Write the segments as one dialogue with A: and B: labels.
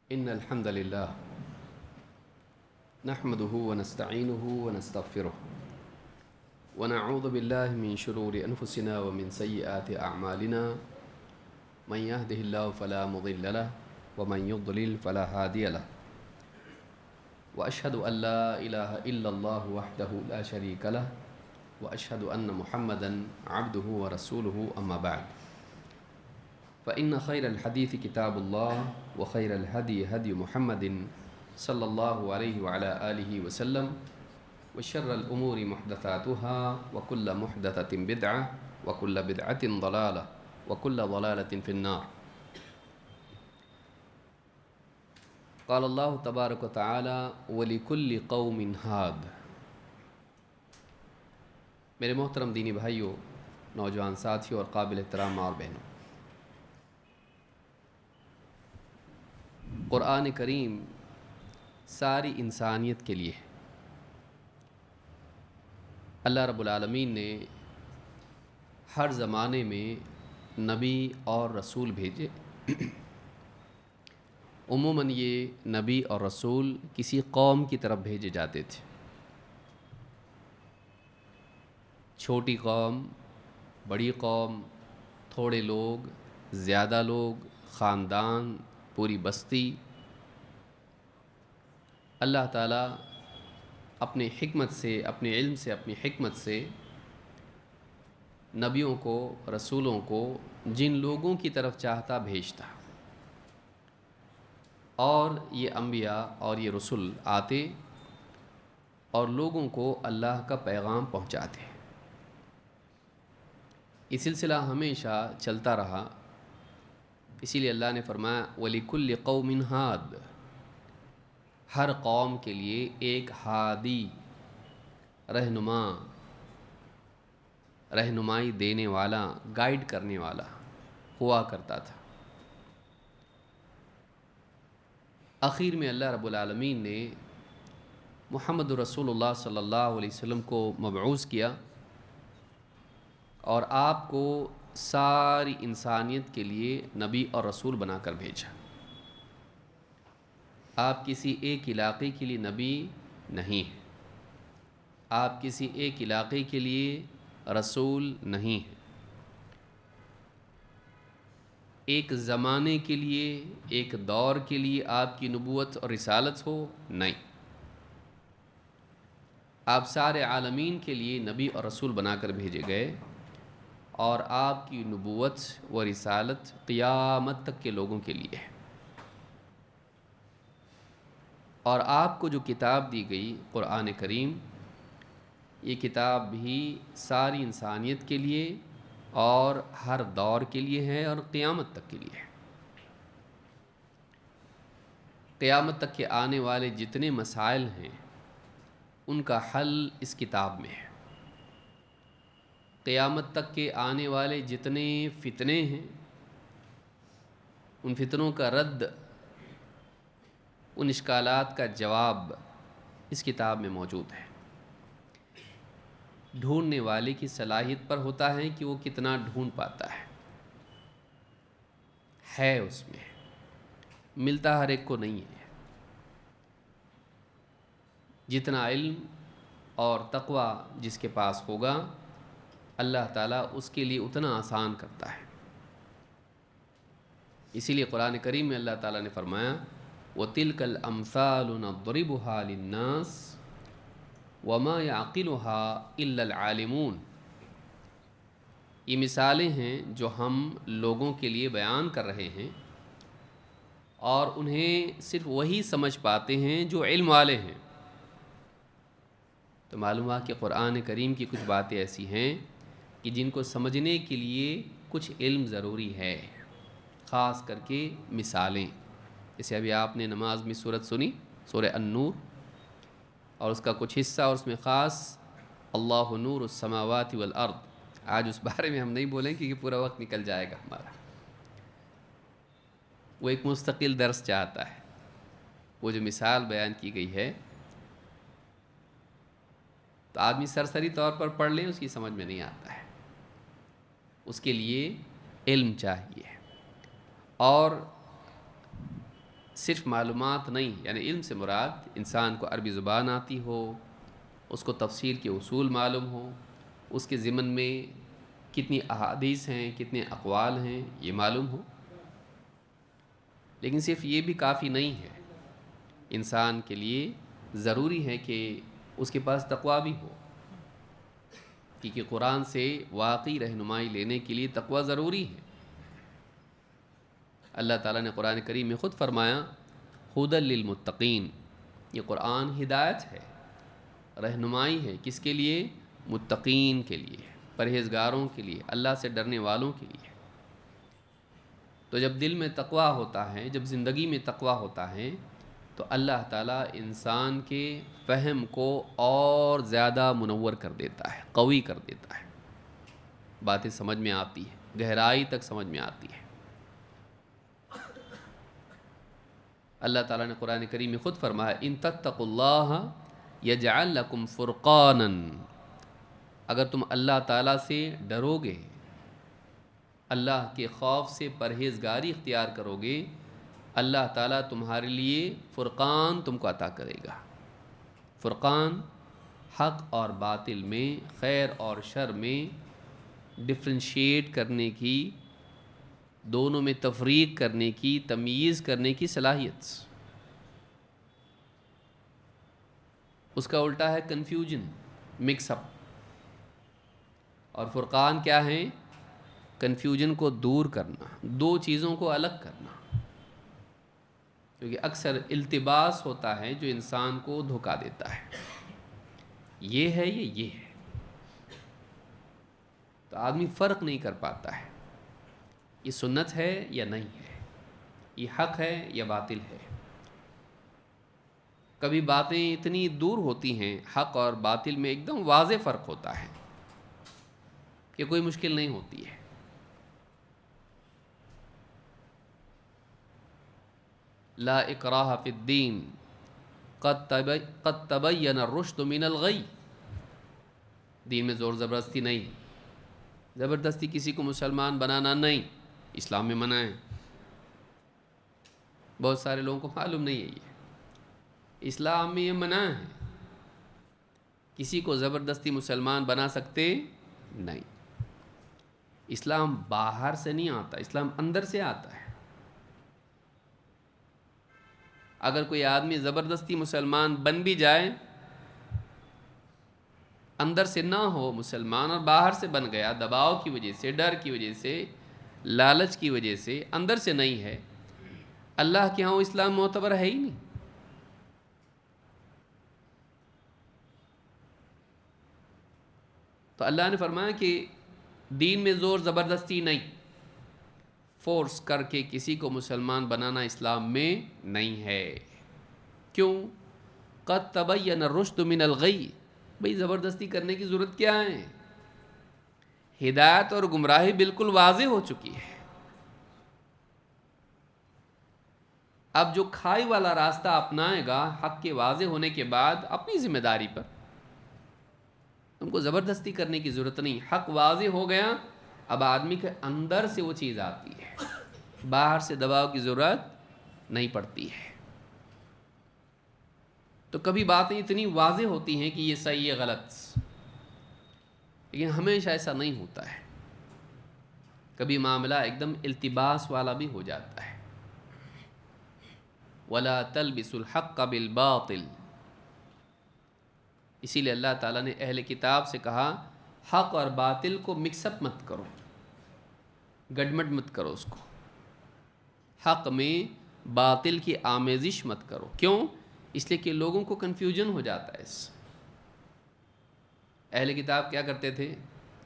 A: إن الحمد لله نحمده ونستعينه ونستغفره ونعوذ بالله من شرور أنفسنا ومن سيئات أعمالنا من يهده الله فلا مضل له ومن يضلل فلا هادي له وأشهد أن لا إله إلا الله وحده لا شريك له وأشهد أن محمدا عبده ورسوله أما بعد فإن خير الحديث كتاب الله وخير الهدي هدي محمد صلى الله عليه وعلى آله وسلم وشر الأمور محدثاتها وكل محدثة بدعة وكل بدعة ضلالة وكل ضلالة في النار. قال الله تبارك وتعالى وَلِكُلِّ قَوْمٍ هَادٍ. میرے محترم دینی بھائیوں، نوجوان ساتھیوں اور قابل احترام ماں اور بہنوں، قرآن کریم ساری انسانیت کے لیے ہے۔ اللہ رب العالمین نے ہر زمانے میں نبی اور رسول بھیجے۔ عموماً یہ نبی اور رسول کسی قوم کی طرف بھیجے جاتے تھے، چھوٹی قوم، بڑی قوم، تھوڑے لوگ، زیادہ لوگ، خاندان، پوری بستی۔ اللہ تعالیٰ اپنے حکمت سے، اپنے علم سے، اپنی حکمت سے نبیوں کو، رسولوں کو جن لوگوں کی طرف چاہتا بھیجتا، اور یہ انبیاء اور یہ رسول آتے اور لوگوں کو اللہ کا پیغام پہنچاتے۔ یہ سلسلہ ہمیشہ چلتا رہا، اسی لیے اللہ نے فرمایا وَلِكُلِّ قَوْمٍ هَادٍ، ہر قوم کے لیے ایک ہادی، رہنما، رہنمائی دینے والا، گائیڈ کرنے والا ہوا کرتا تھا۔ آخر میں اللہ رب العالمین نے محمد رسول اللہ صلی اللہ علیہ وسلم کو مبعوث کیا اور آپ کو ساری انسانیت کے لیے نبی اور رسول بنا کر بھیجا۔ آپ کسی ایک علاقے کے لیے نبی نہیں ہیں، آپ کسی ایک علاقے کے لیے رسول نہیں ہیں، ایک زمانے کے لیے، ایک دور کے لیے آپ کی نبوت اور رسالت ہو، نہیں۔ آپ سارے عالمین کے لیے نبی اور رسول بنا کر بھیجے گئے، اور آپ کی نبوت و رسالت قیامت تک کے لوگوں کے لیے ہے۔ اور آپ کو جو کتاب دی گئی قرآن کریم، یہ کتاب بھی ساری انسانیت کے لیے اور ہر دور کے لیے ہے اور قیامت تک کے لیے ہے۔ قیامت تک کے آنے والے جتنے مسائل ہیں ان کا حل اس کتاب میں ہے۔ قیامت تک کے آنے والے جتنے فتنے ہیں ان فتنوں کا رد، ان اشکالات کا جواب اس کتاب میں موجود ہے۔ ڈھونڈنے والے کی صلاحیت پر ہوتا ہے کہ وہ کتنا ڈھونڈ پاتا ہے اس میں، ملتا ہر ایک کو نہیں ہے۔ جتنا علم اور تقوی جس کے پاس ہوگا اللہ تعالیٰ اس کے لیے اتنا آسان کرتا ہے۔ اسی لیے قرآن کریم میں اللہ تعالیٰ نے فرمایا وَتِلْكَ الْأَمْثَالُ نَضْرِبُهَا لِلنَّاسِ وَمَا يَعْقِلُهَا إِلَّا الْعَالِمُونَ۔ یہ مثالیں ہیں جو ہم لوگوں کے لیے بیان کر رہے ہیں، اور انہیں صرف وہی سمجھ پاتے ہیں جو علم والے ہیں۔ تو معلوم ہوا کہ قرآن کریم کی کچھ باتیں ایسی ہیں کہ جن کو سمجھنے کے لیے کچھ علم ضروری ہے، خاص کر کے مثالیں۔ جیسے ابھی آپ نے نماز میں سورت سنی، سورہ النور، اور اس کا کچھ حصہ اور اس میں خاص اللہ نور السماوات والارض۔ آج اس بارے میں ہم نہیں بولیں کیونکہ پورا وقت نکل جائے گا ہمارا، وہ ایک مستقل درس چاہتا ہے۔ وہ جو مثال بیان کی گئی ہے تو آدمی سرسری طور پر پڑھ لیں اس کی سمجھ میں نہیں آتا ہے، اس کے لیے علم چاہیے۔ اور صرف معلومات نہیں، یعنی علم سے مراد انسان کو عربی زبان آتی ہو، اس کو تفسیر کے اصول معلوم ہو، اس کے ضمن میں کتنی احادیث ہیں، کتنے اقوال ہیں، یہ معلوم ہو۔ لیکن صرف یہ بھی کافی نہیں ہے، انسان کے لیے ضروری ہے کہ اس کے پاس تقویٰ بھی ہو، کیونکہ قرآن سے واقعی رہنمائی لینے کے لیے تقویٰ ضروری ہے۔ اللہ تعالیٰ نے قرآن کریم میں خود فرمایا ھدی للمتقین، یہ قرآن ہدایت ہے، رہنمائی ہے، کس کے لیے؟ متقین کے لیے، پرہیزگاروں کے لیے، اللہ سے ڈرنے والوں کے لیے۔ تو جب دل میں تقویٰ ہوتا ہے، جب زندگی میں تقویٰ ہوتا ہے، تو اللہ تعالیٰ انسان کے فہم کو اور زیادہ منور کر دیتا ہے، قوی کر دیتا ہے، باتیں سمجھ میں آتی ہیں، گہرائی تک سمجھ میں آتی ہے۔ اللہ تعالیٰ نے قرآن کریم میں خود فرمایا ان تتقوا اللہ یجعل لکم فرقانا، اگر تم اللہ تعالیٰ سے ڈرو گے، اللہ کے خوف سے پرہیزگاری اختیار کرو گے، اللہ تعالیٰ تمہارے لیے فرقان تم کو عطا کرے گا۔ فرقان حق اور باطل میں، خیر اور شر میں ڈفرینشیٹ کرنے کی، دونوں میں تفریق کرنے کی، تمییز کرنے کی صلاحیت۔ اس کا الٹا ہے کنفیوژن، مکس اپ۔ اور فرقان کیا ہے؟ کنفیوژن کو دور کرنا، دو چیزوں کو الگ کرنا، کیونکہ اکثر التباس ہوتا ہے جو انسان کو دھوکا دیتا ہے، یہ ہے یہ ہے، تو آدمی فرق نہیں کر پاتا ہے، یہ سنت ہے یا نہیں ہے، یہ حق ہے یا باطل ہے۔ کبھی باتیں اتنی دور ہوتی ہیں، حق اور باطل میں ایک دم واضح فرق ہوتا ہے کہ کوئی مشکل نہیں ہوتی ہے۔ لا اکراہ فی الدین قد تبین الرشد من الغی، دین میں زور زبردستی نہیں، زبردستی کسی کو مسلمان بنانا نہیں، اسلام میں منع ہے۔ بہت سارے لوگوں کو معلوم نہیں ہے یہ، اسلام میں یہ منع ہے، کسی کو زبردستی مسلمان بنا سکتے نہیں۔ اسلام باہر سے نہیں آتا، اسلام اندر سے آتا ہے۔ اگر کوئی آدمی زبردستی مسلمان بن بھی جائے، اندر سے نہ ہو مسلمان اور باہر سے بن گیا، دباؤ کی وجہ سے، ڈر کی وجہ سے، لالچ کی وجہ سے، اندر سے نہیں ہے، اللہ کے ہاں وہ اسلام معتبر ہے ہی نہیں۔ تو اللہ نے فرمایا کہ دین میں زور زبردستی نہیں، فورس کر کے کسی کو مسلمان بنانا اسلام میں نہیں ہے۔ کیوں؟ قد تبین الرشد من الغی، بھئی زبردستی کرنے کی ضرورت کیا ہے؟ ہدایت اور گمراہی بالکل واضح ہو چکی ہے۔ اب جو کھائی والا راستہ اپنائے گا حق کے واضح ہونے کے بعد، اپنی ذمہ داری پر، تم کو زبردستی کرنے کی ضرورت نہیں، حق واضح ہو گیا، اب آدمی کے اندر سے وہ چیز آتی ہے، باہر سے دباؤ کی ضرورت نہیں پڑتی ہے۔ تو کبھی باتیں اتنی واضح ہوتی ہیں کہ یہ صحیح ہے غلط، لیکن ہمیشہ ایسا نہیں ہوتا ہے، کبھی معاملہ ایک دم التباس والا بھی ہو جاتا ہے۔ وَلَا تَلْبِسُوا الْحَقَّ بِالْبَاطِلِ، اسی لیے اللہ تعالیٰ نے اہل کتاب سے کہا حق اور باطل کو مکس اپ مت کرو، گڈمڈ مت کرو اس کو، حق میں باطل کی آمیزش مت کرو۔ کیوں؟ اس لیے کہ لوگوں کو کنفیوژن ہو جاتا ہے اس سے۔ اہل کتاب کیا کرتے تھے؟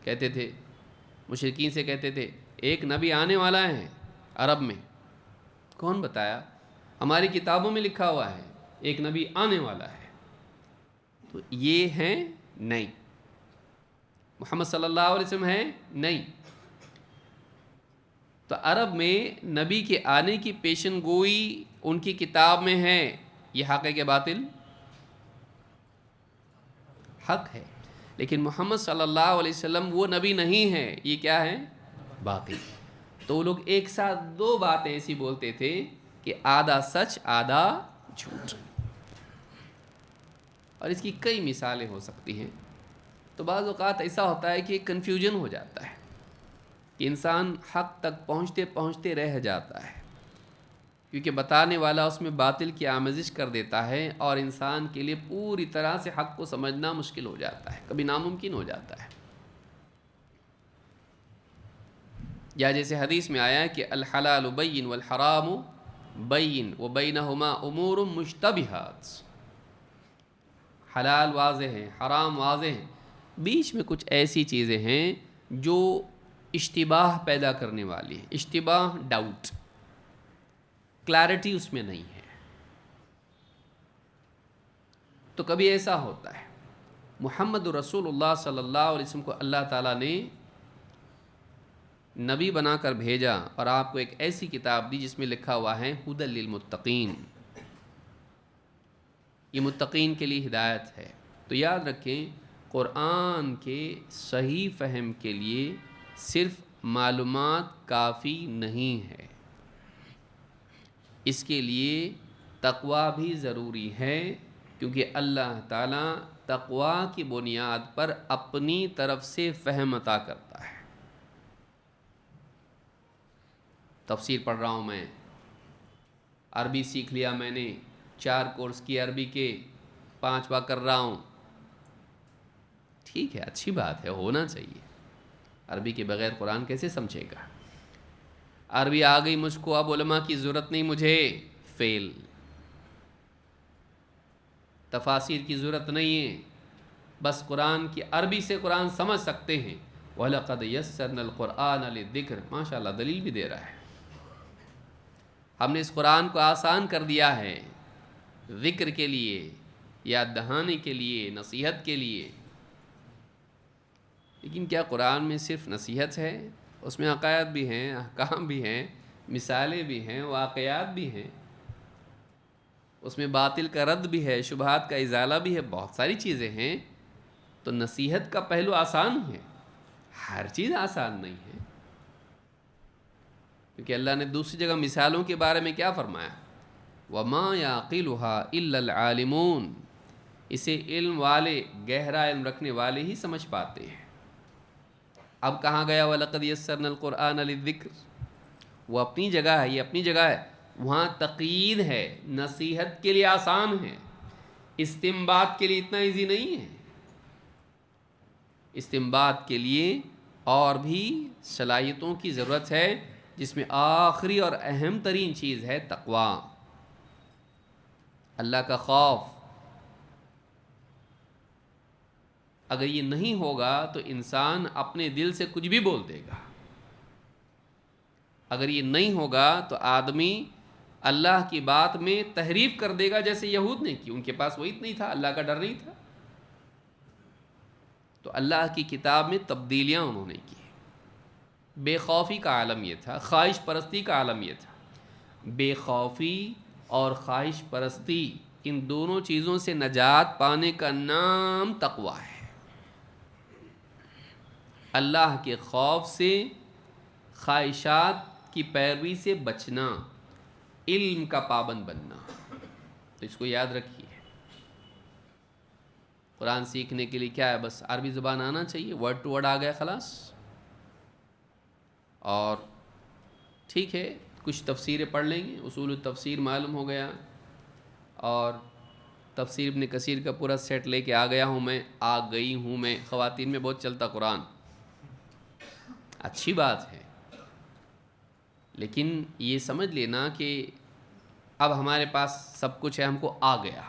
A: کہتے تھے، مشرکین سے کہتے تھے ایک نبی آنے والا ہے عرب میں۔ کون بتایا؟ ہماری کتابوں میں لکھا ہوا ہے ایک نبی آنے والا ہے۔ تو یہ ہے نہیں، محمد صلی اللہ علیہ وسلم ہے نہیں۔ تو عرب میں نبی کے آنے کی پیشن گوئی ان کی کتاب میں ہے، یہ حق ہے کہ باطل؟ حق ہے، لیکن محمد صلی اللہ علیہ وسلم وہ نبی نہیں ہے، یہ کیا ہے؟ باطل۔ تو وہ لوگ ایک ساتھ دو باتیں ایسی بولتے تھے کہ آدھا سچ آدھا جھوٹ. اور اس کی کئی مثالیں ہو سکتی ہیں. تو بعض اوقات ایسا ہوتا ہے کہ کنفیوژن ہو جاتا ہے کہ انسان حق تک پہنچتے پہنچتے رہ جاتا ہے، کیونکہ بتانے والا اس میں باطل کی آمیزش کر دیتا ہے، اور انسان کے لیے پوری طرح سے حق کو سمجھنا مشکل ہو جاتا ہے، کبھی ناممکن ہو جاتا ہے. یا جیسے حدیث میں آیا ہے کہ الحلال بین والحرام بین وبینہما امور مشتبہات، حلال واضح ہے، حرام واضح ہے، بیچ میں کچھ ایسی چیزیں ہیں جو اشتباہ پیدا کرنے والی ہیں. اشتباہ ڈاؤٹ، کلیرٹی اس میں نہیں ہے. تو کبھی ایسا ہوتا ہے. محمد رسول اللہ صلی اللہ علیہ وسلم کو اللہ تعالیٰ نے نبی بنا کر بھیجا، اور آپ کو ایک ایسی کتاب دی جس میں لکھا ہوا ہے ھدی للمتقین، یہ متقین کے لیے ہدایت ہے. تو یاد رکھیں، قرآن کے صحیح فہم کے لیے صرف معلومات کافی نہیں ہے، اس کے لیے تقویٰ بھی ضروری ہے، کیونکہ اللہ تعالیٰ تقویٰ کی بنیاد پر اپنی طرف سے فہم عطا کرتا ہے. تفسیر پڑھ رہا ہوں میں، عربی سیکھ لیا میں نے، 4 کورس کی عربی کے، 5واں کر رہا ہوں. ٹھیک ہے، اچھی بات ہے، ہونا چاہیے. عربی کے بغیر قرآن کیسے سمجھے گا؟ عربی آ گئی مجھ کو، اب علماء کی ضرورت نہیں مجھے، فیل. تفاسیر کی ضرورت نہیں ہے، بس قرآن کی عربی سے قرآن سمجھ سکتے ہیں. وَلَقَدْ يَسَّرْنَا الْقُرْآنَ لِلذِّكْرِ، ماشاء اللہ دلیل بھی دے رہا ہے. ہم نے اس قرآن کو آسان کر دیا ہے ذکر کے لیے، یاد دہانی کے لیے، نصیحت کے لیے. لیکن کیا قرآن میں صرف نصیحت ہے؟ اس میں عقائد بھی ہیں، احکام بھی ہیں، مثالیں بھی ہیں، واقعات بھی ہیں، اس میں باطل کا رد بھی ہے، شبہات کا ازالہ بھی ہے، بہت ساری چیزیں ہیں. تو نصیحت کا پہلو آسان ہے، ہر چیز آسان نہیں ہے. کیونکہ اللہ نے دوسری جگہ مثالوں کے بارے میں کیا فرمایا؟ وَمَا يَعْقِلُهَا إِلَّا الْعَالِمُونَ، اسے علم والے، گہرا علم رکھنے والے ہی سمجھ پاتے ہیں. اب کہاں گیا وَلَقَدْ يَسَّرْنَا الْقُرْآنَ لِلذِّكْرِ؟ وہ اپنی جگہ ہے، یہ اپنی جگہ ہے. وہاں تقیید ہے، نصیحت کے لیے آسان ہے، استنباط کے لیے اتنا ایزی نہیں ہے. استنباط کے لیے اور بھی صلاحیتوں کی ضرورت ہے، جس میں آخری اور اہم ترین چیز ہے تقویٰ، اللہ کا خوف. اگر یہ نہیں ہوگا تو انسان اپنے دل سے کچھ بھی بول دے گا. اگر یہ نہیں ہوگا تو آدمی اللہ کی بات میں تحریف کر دے گا، جیسے یہود نے کی. ان کے پاس وہی نہیں تھا، اللہ کا ڈر نہیں تھا، تو اللہ کی کتاب میں تبدیلیاں انہوں نے کی. بے خوفی کا عالم یہ تھا، خواہش پرستی کا عالم یہ تھا. بے خوفی اور خواہش پرستی، ان دونوں چیزوں سے نجات پانے کا نام تقویٰ ہے. اللہ کے خوف سے، خواہشات کی پیروی سے بچنا، علم کا پابند بننا. تو اس کو یاد رکھیے. قرآن سیکھنے کے لیے کیا ہے؟ بس عربی زبان آنا چاہیے، ورڈ ٹو ورڈ آ گیا خلاص. اور ٹھیک ہے، کچھ تفسیریں پڑھ لیں گے، اصول التفسیر معلوم ہو گیا، اور تفسیر ابن کثیر کا پورا سیٹ لے کے آ گیا ہوں میں، آ گئی ہوں میں. خواتین میں بہت چلتا قرآن، اچھی بات ہے، لیکن یہ سمجھ لینا کہ اب ہمارے پاس سب کچھ ہے، ہم کو آ گیا.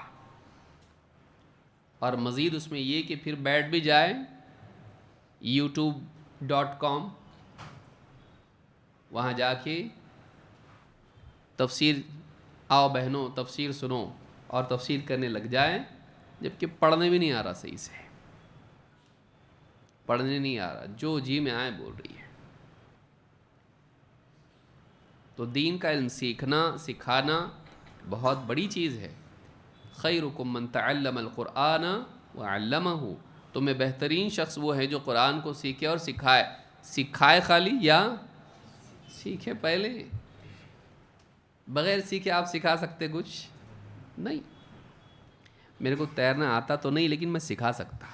A: اور مزید اس میں یہ کہ پھر بیٹھ بھی جائے youtube.com، وہاں جا کے تفسیر، آؤ بہنوں تفسیر سنو، اور تفسیر کرنے لگ جائے، جبکہ پڑھنے بھی نہیں آ رہا صحیح سے، پڑھنے نہیں آ رہا، جو جی میں آئے بول رہی ہے. تو دین کا علم سیکھنا، سکھانا بہت بڑی چیز ہے. خیرکم من تعلم القرآن وعلمہ، تمہیں بہترین شخص وہ ہے جو قرآن کو سیکھے اور سکھائے. سکھائے خالی یا سیکھے پہلے؟ بغیر سیکھے آپ سکھا سکتے کچھ نہیں. میرے کو تیرنا آتا تو نہیں لیکن میں سکھا سکتا.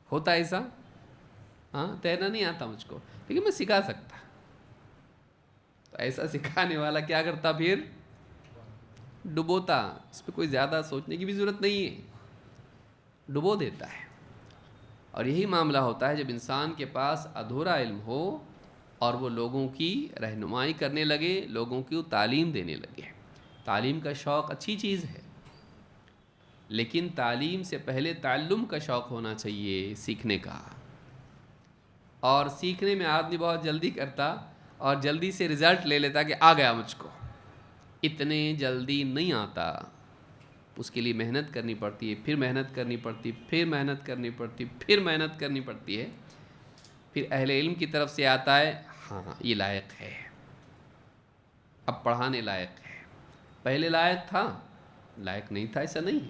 A: ہوتا ایسا؟ ہاں تیرنا نہیں آتا مجھ کو لیکن میں سکھا سکتا. تو ایسا سکھانے والا کیا کرتا پھر؟ ڈبوتا. اس پہ کوئی زیادہ سوچنے کی بھی ضرورت نہیں ہے, ڈبو دیتا ہے. اور یہی معاملہ ہوتا ہے جب انسان کے پاس ادھورا علم ہو اور وہ لوگوں کی رہنمائی کرنے لگے, لوگوں کی تعلیم دینے لگے. تعلیم کا شوق اچھی چیز ہے, لیکن تعلیم سے پہلے تعلم کا شوق ہونا چاہیے, سیکھنے کا. اور سیکھنے میں آدمی بہت جلدی کرتا اور جلدی سے رزلٹ لے لیتا کہ آ گیا مجھ کو. اتنے جلدی نہیں آتا, اس کے لیے محنت کرنی پڑتی ہے, پھر محنت کرنی پڑتی, پھر محنت کرنی پڑتی, پھر محنت کرنی پڑتی ہے. پھر اہل علم کی طرف سے آتا ہے ہاں یہ لائق ہے, اب پڑھانے لائق ہے. پہلے لائق تھا, لائق نہیں تھا ایسا نہیں ہے,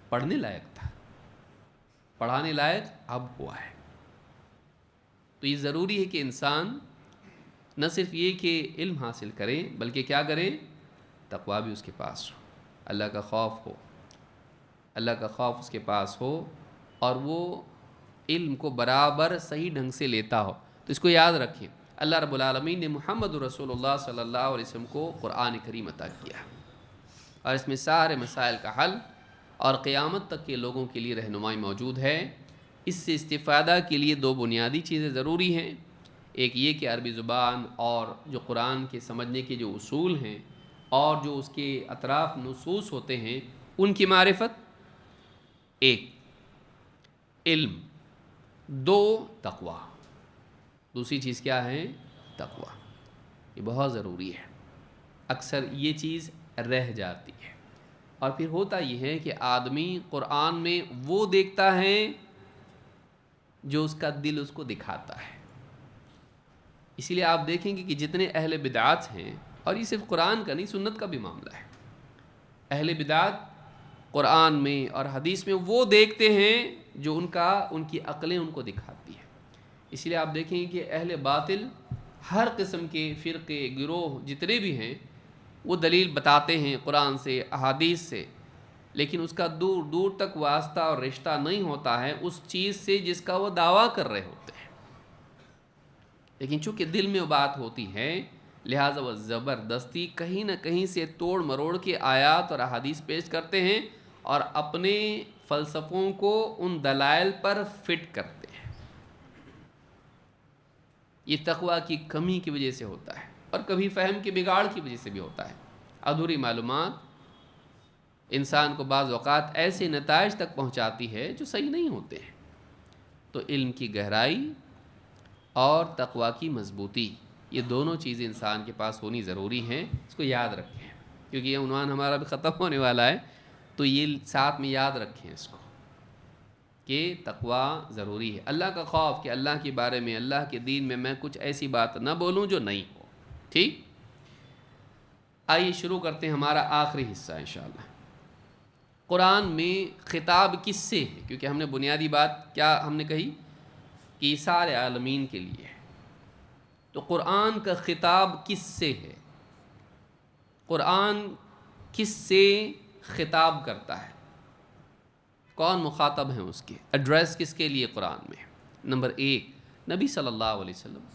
A: پڑھنے لائق تھا, پڑھانے لائق اب ہوا ہے. تو یہ ضروری ہے کہ انسان نہ صرف یہ کہ علم حاصل کرے بلکہ کیا کرے, تقویٰ بھی اس کے پاس ہو, اللہ کا خوف ہو, اللہ کا خوف اس کے پاس ہو, اور وہ علم کو برابر صحیح ڈھنگ سے لیتا ہو. تو اس کو یاد رکھیں, اللہ رب العالمین نے محمد رسول اللہ صلی اللہ علیہ وسلم کو قرآن کریم عطا کیا, اور اس میں سارے مسائل کا حل اور قیامت تک کے لوگوں کے لیے رہنمائی موجود ہے. اس سے استفادہ کے لیے دو بنیادی چیزیں ضروری ہیں. ایک یہ کہ عربی زبان اور جو قرآن کے سمجھنے کے جو اصول ہیں اور جو اس کے اطراف نصوص ہوتے ہیں ان کی معرفت, ایک علم, دو تقویٰ. دوسری چیز کیا ہے؟ تقویٰ. یہ بہت ضروری ہے. اکثر یہ چیز رہ جاتی ہے, اور پھر ہوتا یہ ہے کہ آدمی قرآن میں وہ دیکھتا ہے جو اس کا دل اس کو دکھاتا ہے. اسی لیے آپ دیکھیں گے کہ جتنے اہل بدعات ہیں, اور یہ صرف قرآن کا نہیں سنت کا بھی معاملہ ہے, اہل بدعات قرآن میں اور حدیث میں وہ دیکھتے ہیں جو ان کی عقلیں ان کو دکھاتی ہیں. اس لیے آپ دیکھیں گے کہ اہل باطل ہر قسم کے فرقے گروہ جتنے بھی ہیں وہ دلیل بتاتے ہیں قرآن سے احادیث سے, لیکن اس کا دور دور تک واسطہ اور رشتہ نہیں ہوتا ہے اس چیز سے جس کا وہ دعویٰ کر رہے ہوتے ہیں. لیکن چونکہ دل میں وہ بات ہوتی ہے لہٰذا وہ زبردستی کہیں نہ کہیں سے توڑ مروڑ کے آیات اور احادیث پیش کرتے ہیں اور اپنے فلسفوں کو ان دلائل پر فٹ کرتے ہیں. یہ تقویٰ کی کمی کی وجہ سے ہوتا ہے, اور کبھی فہم کے بگاڑ کی وجہ سے بھی ہوتا ہے. ادھوری معلومات انسان کو بعض اوقات ایسے نتائج تک پہنچاتی ہے جو صحیح نہیں ہوتے ہیں. تو علم کی گہرائی اور تقویٰ کی مضبوطی, یہ دونوں چیزیں انسان کے پاس ہونی ضروری ہیں. اس کو یاد رکھیں کیونکہ یہ عنوان ہمارا بھی ختم ہونے والا ہے, تو یہ ساتھ میں یاد رکھیں اس کو کہ تقویٰ ضروری ہے. اللہ کا خوف کہ اللہ کے بارے میں, اللہ کے دین میں کچھ ایسی بات نہ بولوں جو نہیں ہو. ٹھیک, آئیے شروع کرتے ہیں ہمارا آخری حصہ انشاءاللہ. قرآن میں خطاب کس سے ہے؟ کیونکہ ہم نے بنیادی بات کیا ہم نے کہی کہ یہ سارے عالمین کے لیے ہے. تو قرآن کا خطاب کس سے ہے؟ قرآن کس سے خطاب کرتا ہے؟ کون مخاطب ہیں اس کے؟ ایڈریس کس کے لیے قرآن میں؟ نمبر ایک, نبی صلی اللہ علیہ وسلم.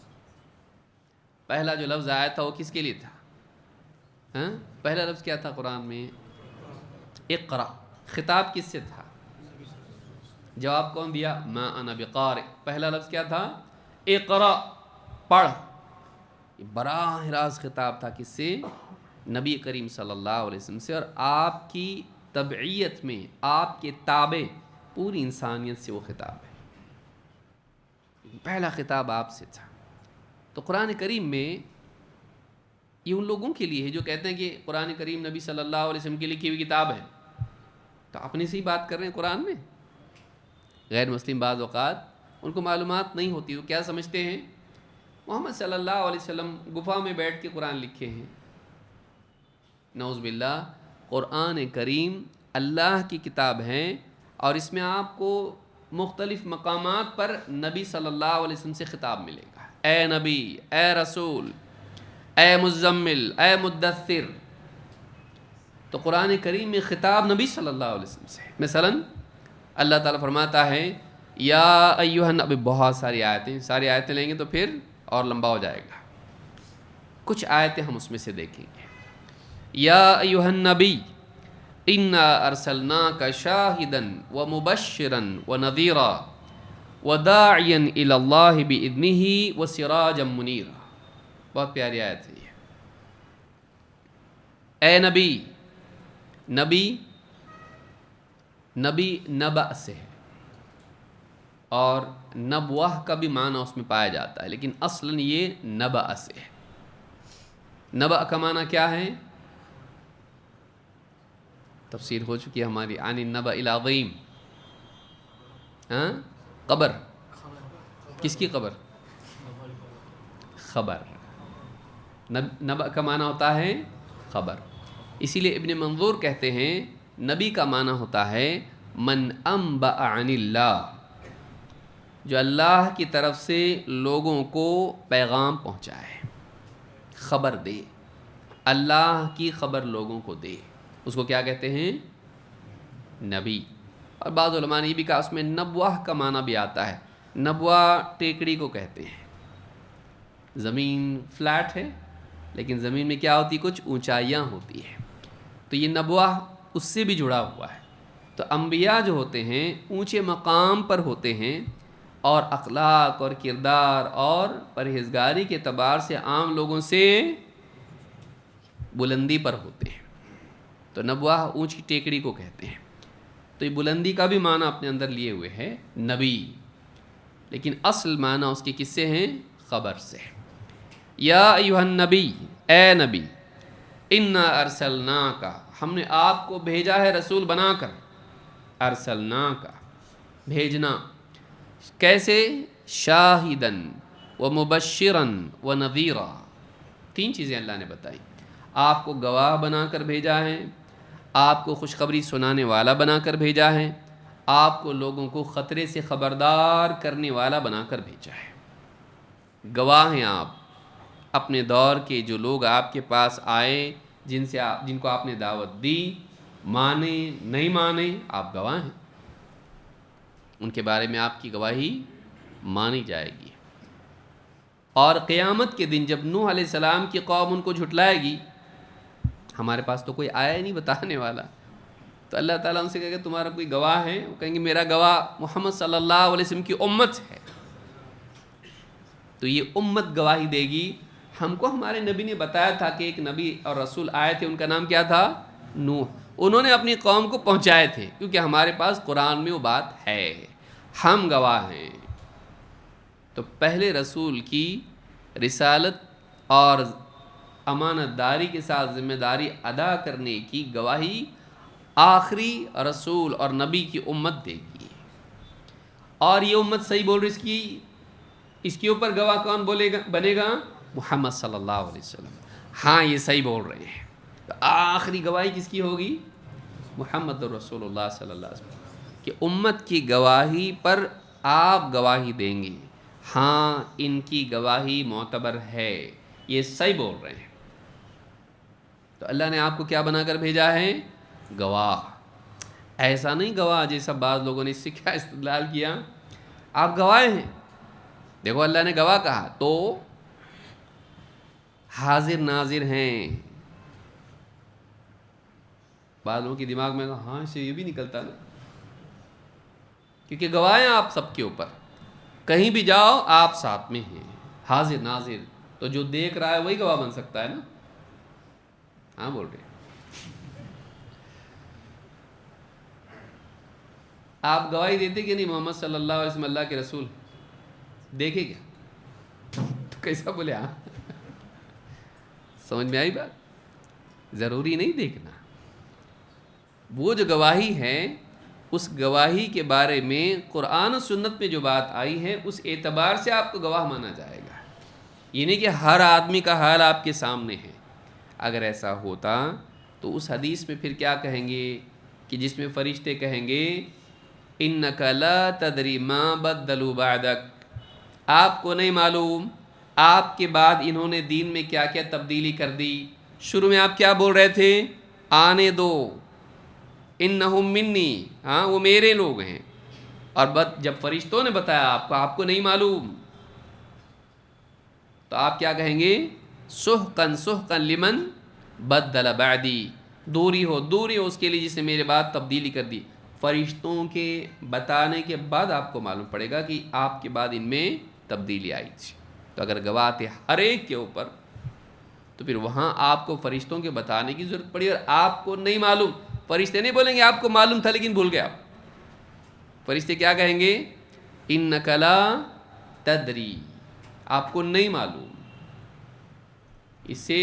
A: پہلا جو لفظ آیا تھا وہ کس کے لیے تھا؟ پہلا لفظ کیا تھا قرآن میں؟ اقرا. خطاب کس سے تھا؟ جواب کون دیا؟ ما انا بقارئ. پہلا لفظ کیا تھا؟ اقرا, پڑھ. یہ براہ راست خطاب تھا کس سے؟ نبی کریم صلی اللہ علیہ وسلم سے, اور آپ کی تبعیت میں آپ کے تابع پوری انسانیت سے وہ خطاب ہے. پہلا خطاب آپ سے تھا. تو قرآن کریم میں یہ ان لوگوں کے لیے ہے جو کہتے ہیں کہ قرآن کریم نبی صلی اللہ علیہ وسلم کی لکھی ہوئی کتاب ہے. تو اپنے سے ہی بات کر رہے ہیں قرآن میں. غیر مسلم بعض اوقات ان کو معلومات نہیں ہوتی, وہ کیا سمجھتے ہیں محمد صلی اللہ علیہ وسلم گفا میں بیٹھ کے قرآن لکھے ہیں. نعوذ باللہ, قرآن کریم اللہ کی کتاب ہے, اور اس میں آپ کو مختلف مقامات پر نبی صلی اللہ علیہ وسلم سے خطاب ملے گا. اے نبی, اے رسول, اے مزمل، اے مدثر. تو قرآن کریم میں خطاب نبی صلی اللہ علیہ وسلم سے. مثلاً اللہ تعالیٰ فرماتا ہے یا ایھا النبی. بہت ساری آیتیں لیں گے تو پھر اور لمبا ہو جائے گا. کچھ آیتیں ہم اس میں سے دیکھیں گے. یا ایھا النبی انا ارسلناک شاہدا ومبشرا ونذیرا وداعیا الی اللہ باذنہ وسراجا منیرا. بہت پیاری آیت ہے یہ. اے نبی، نبی نبأ سے ہے، اور نبوہ کا بھی معنی اس میں پایا جاتا ہے، لیکن اصلاً یہ نبأ سے ہے. نبأ کا معنی کیا ہے؟ تفسیر ہو چکی ہے ہماری. عن النبأ العظیم. قبر. کس کی قبر؟ خبر. نبأ کا معنی ہوتا ہے خبر. اسی لیے ابن منظور کہتے ہیں نبی کا معنی ہوتا ہے من انبأ عن اللہ، جو اللہ کی طرف سے لوگوں کو پیغام پہنچائے، خبر دے، اللہ کی خبر لوگوں کو دے. اس کو کیا کہتے ہیں؟ نبی. اور بعض علماء نے یہ بھی کہا اس میں نبوہ کا معنی بھی آتا ہے. نبوہ ٹیکڑی کو کہتے ہیں. زمین فلیٹ ہے لیکن زمین میں کیا ہوتی؟ کچھ اونچائیاں ہوتی ہیں. تو یہ نبوہ اس سے بھی جڑا ہوا ہے. تو انبیاء جو ہوتے ہیں اونچے مقام پر ہوتے ہیں، اور اخلاق اور کردار اور پرہیزگاری کے اعتبار سے عام لوگوں سے بلندی پر ہوتے ہیں. تو نبوہ اونچی ٹیکڑی کو کہتے ہیں. تو یہ بلندی کا بھی معنی اپنے اندر لیے ہوئے ہے نبی، لیکن اصل معنی اس کے کس سے ہیں؟ خبر سے. یا ایھا النبی، اے نبی، انا ارسلناک، ہم نے آپ کو بھیجا ہے رسول بنا کر. ارسلناک، بھیجنا. کیسے؟ شاہدن ومبشرا ونذیرا. 3 چیزیں اللہ نے بتائی. آپ کو گواہ بنا کر بھیجا ہے، آپ کو خوشخبری سنانے والا بنا کر بھیجا ہے، آپ کو لوگوں کو خطرے سے خبردار کرنے والا بنا کر بھیجا ہے. گواہ ہیں آپ اپنے دور کے. جو لوگ آپ کے پاس آئے، جن کو آپ نے دعوت دی، مانے نہیں مانے، آپ گواہ ہیں. ان کے بارے میں آپ کی گواہی مانی جائے گی. اور قیامت کے دن جب نوح علیہ السلام کی قوم ان کو جھٹلائے گی، ہمارے پاس تو کوئی آیا ہی نہیں بتانے والا، تو اللہ تعالیٰ ان سے کہے گا تمہارا کوئی گواہ ہے؟ وہ کہیں گے میرا گواہ محمد صلی اللہ علیہ وسلم کی امت ہے. تو یہ امت گواہی دے گی. ہم کو ہمارے نبی نے بتایا تھا کہ ایک نبی اور رسول آئے تھے، ان کا نام کیا تھا؟ نوح. انہوں نے اپنی قوم کو پہنچائے تھے، کیونکہ ہمارے پاس قرآن میں وہ بات ہے، ہم گواہ ہیں. تو پہلے رسول کی رسالت اور امانت داری کے ساتھ ذمہ داری ادا کرنے کی گواہی آخری رسول اور نبی کی امت دے گی. اور یہ امت صحیح بول رہی، اس کے اوپر گواہ کون بنے گا؟ محمد صلی اللہ علیہ وسلم. ہاں یہ صحیح بول رہے ہیں. تو آخری گواہی کس کی ہوگی؟ محمد رسول اللہ صلی اللہ علیہ وسلم کہ امت کی گواہی پر آپ گواہی دیں گے. ہاں ان کی گواہی معتبر ہے، یہ صحیح بول رہے ہیں. تو اللہ نے آپ کو کیا بنا کر بھیجا ہے؟ گواہ. ایسا نہیں گواہ جیسا بعض لوگوں نے اس سے کیا استدلال کیا، آپ گواہ ہیں. دیکھو اللہ نے گواہ کہا تو حاضر ناظر ہیں. بعض لوگوں کے دماغ میں ہاں اسے یہ بھی نکلتا نا، کیونکہ گواہ ہیں آپ سب کے اوپر. کہیں بھی جاؤ آپ ساتھ میں ہیں، حاضر ناظر. تو جو دیکھ رہا ہے وہی گواہ بن سکتا ہے نا. ہاں بول رہے ہیں. آپ گواہی دیتے کہ نہیں محمد صلی اللہ علیہ وسلم اللہ کے رسول؟ دیکھے کیا؟ تو کیسا بولے ہاں؟ سمجھ میں آئی بات؟ ضروری نہیں دیکھنا. وہ جو گواہی ہے اس گواہی کے بارے میں قرآن و سنت میں جو بات آئی ہے اس اعتبار سے آپ کو گواہ مانا جائے گا. یہ نہیں کہ ہر آدمی کا حال آپ کے سامنے ہے. اگر ایسا ہوتا تو اس حدیث میں پھر کیا کہیں گے کہ جس میں فرشتے کہیں گے اِنَّكَ لَا تَدْرِي مَا بَدَّلُوا بَعْدَكَ، آپ کو نہیں معلوم آپ کے بعد انہوں نے دین میں کیا کیا تبدیلی کر دی. شروع میں آپ کیا بول رہے تھے؟ آنے دو، انہم منی، ہاں وہ میرے لوگ ہیں. اور جب فرشتوں نے بتایا آپ کو نہیں معلوم، تو آپ کیا کہیں گے؟ سحقن سحقن لمن بدل بعدی، دوری ہو اس کے لیے جس نے میرے بعد تبدیلی کر دی. فرشتوں کے بتانے کے بعد آپ کو معلوم پڑے گا کہ آپ کے بعد ان میں تبدیلی آئی تھی. تو اگر گواہ تھے ہر ایک کے اوپر، تو پھر وہاں آپ کو فرشتوں کے بتانے کی ضرورت پڑی. اور آپ کو نہیں معلوم، فرشتے نہیں بولیں گے آپ کو معلوم تھا لیکن بھول گیا. فرشتے کیا کہیں گے؟ انک لا تدری، آپ کو نہیں معلوم. اس سے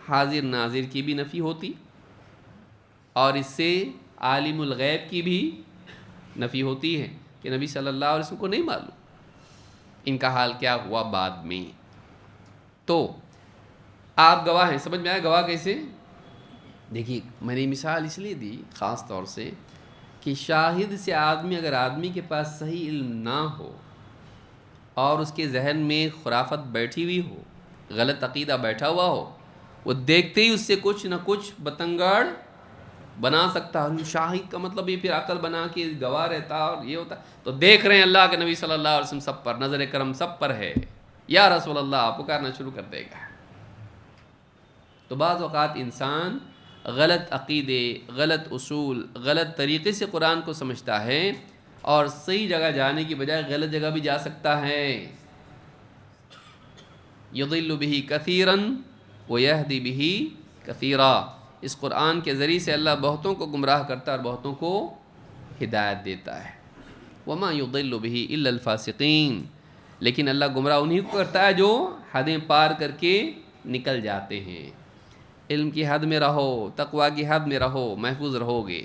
A: حاضر ناظر کی بھی نفی ہوتی، اور اس سے عالم الغیب کی بھی نفی ہوتی ہے کہ نبی صلی اللہ علیہ وسلم کو نہیں معلوم ان کا حال کیا ہوا بعد میں. تو آپ گواہ ہیں. سمجھ میں آیا گواہ کیسے؟ دیکھیے میں نے مثال اس لیے دی خاص طور سے کہ شاہد سے اگر آدمی کے پاس صحیح علم نہ ہو اور اس کے ذہن میں خرافت بیٹھی ہوئی ہو، غلط عقیدہ بیٹھا ہوا ہو، وہ دیکھتے ہی اس سے کچھ نہ کچھ بتنگڑ بنا سکتا ہے. اور شاہد کا مطلب یہ پھر عقل بنا کے گواہ رہتا اور یہ ہوتا. تو دیکھ رہے ہیں اللہ کے نبی صلی اللہ علیہ وسلم سب پر، نظر کرم سب پر ہے، یا رسول اللہ پکارنا شروع کر دے گا. تو بعض اوقات انسان غلط عقیدے، غلط اصول، غلط طریقے سے قرآن کو سمجھتا ہے، اور صحیح جگہ جانے کی بجائے غلط جگہ بھی جا سکتا ہے. یضل بہ کثیرا ویہدی بہ کثیرا. اس قرآن کے ذریعے سے اللہ بہتوں کو گمراہ کرتا ہے اور بہتوں کو ہدایت دیتا ہے. وما یضل بہ الا الفاسقین. لیکن اللہ گمراہ انہی کو کرتا ہے جو حدیں پار کر کے نکل جاتے ہیں. علم کی حد میں رہو، تقوی کی حد میں رہو، محفوظ رہو گے.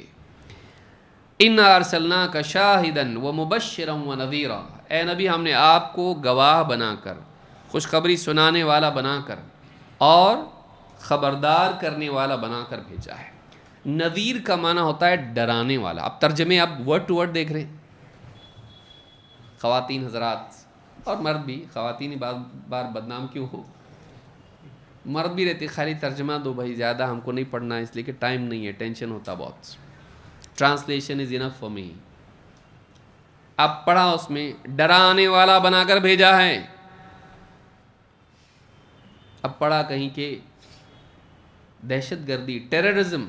A: انا ارسلناک شاہدا ومبشرا ونذیرا. اے نبی ہم نے آپ کو گواہ بنا کر، خوشخبری سنانے والا بنا کر، اور خبردار کرنے والا بنا کر بھیجا ہے. نذیر کا معنی ہوتا ہے ڈرانے والا. اب ترجمے آپ ورڈ ٹو ورڈ دیکھ رہے ہیں. خواتین حضرات اور مرد بھی، خواتین بار بدنام کیوں ہو، مرد بھی رہتے خالی ترجمہ دو بھائی، زیادہ ہم کو نہیں پڑھنا ہے اس لیے کہ ٹائم نہیں ہے، ٹینشن ہوتا بہت. Translation is enough for me. اب پڑھا اس میں ڈرانے والا بنا کر بھیجا ہے. اب پڑھا کہیں کہ دہشت گردی، ٹیررزم.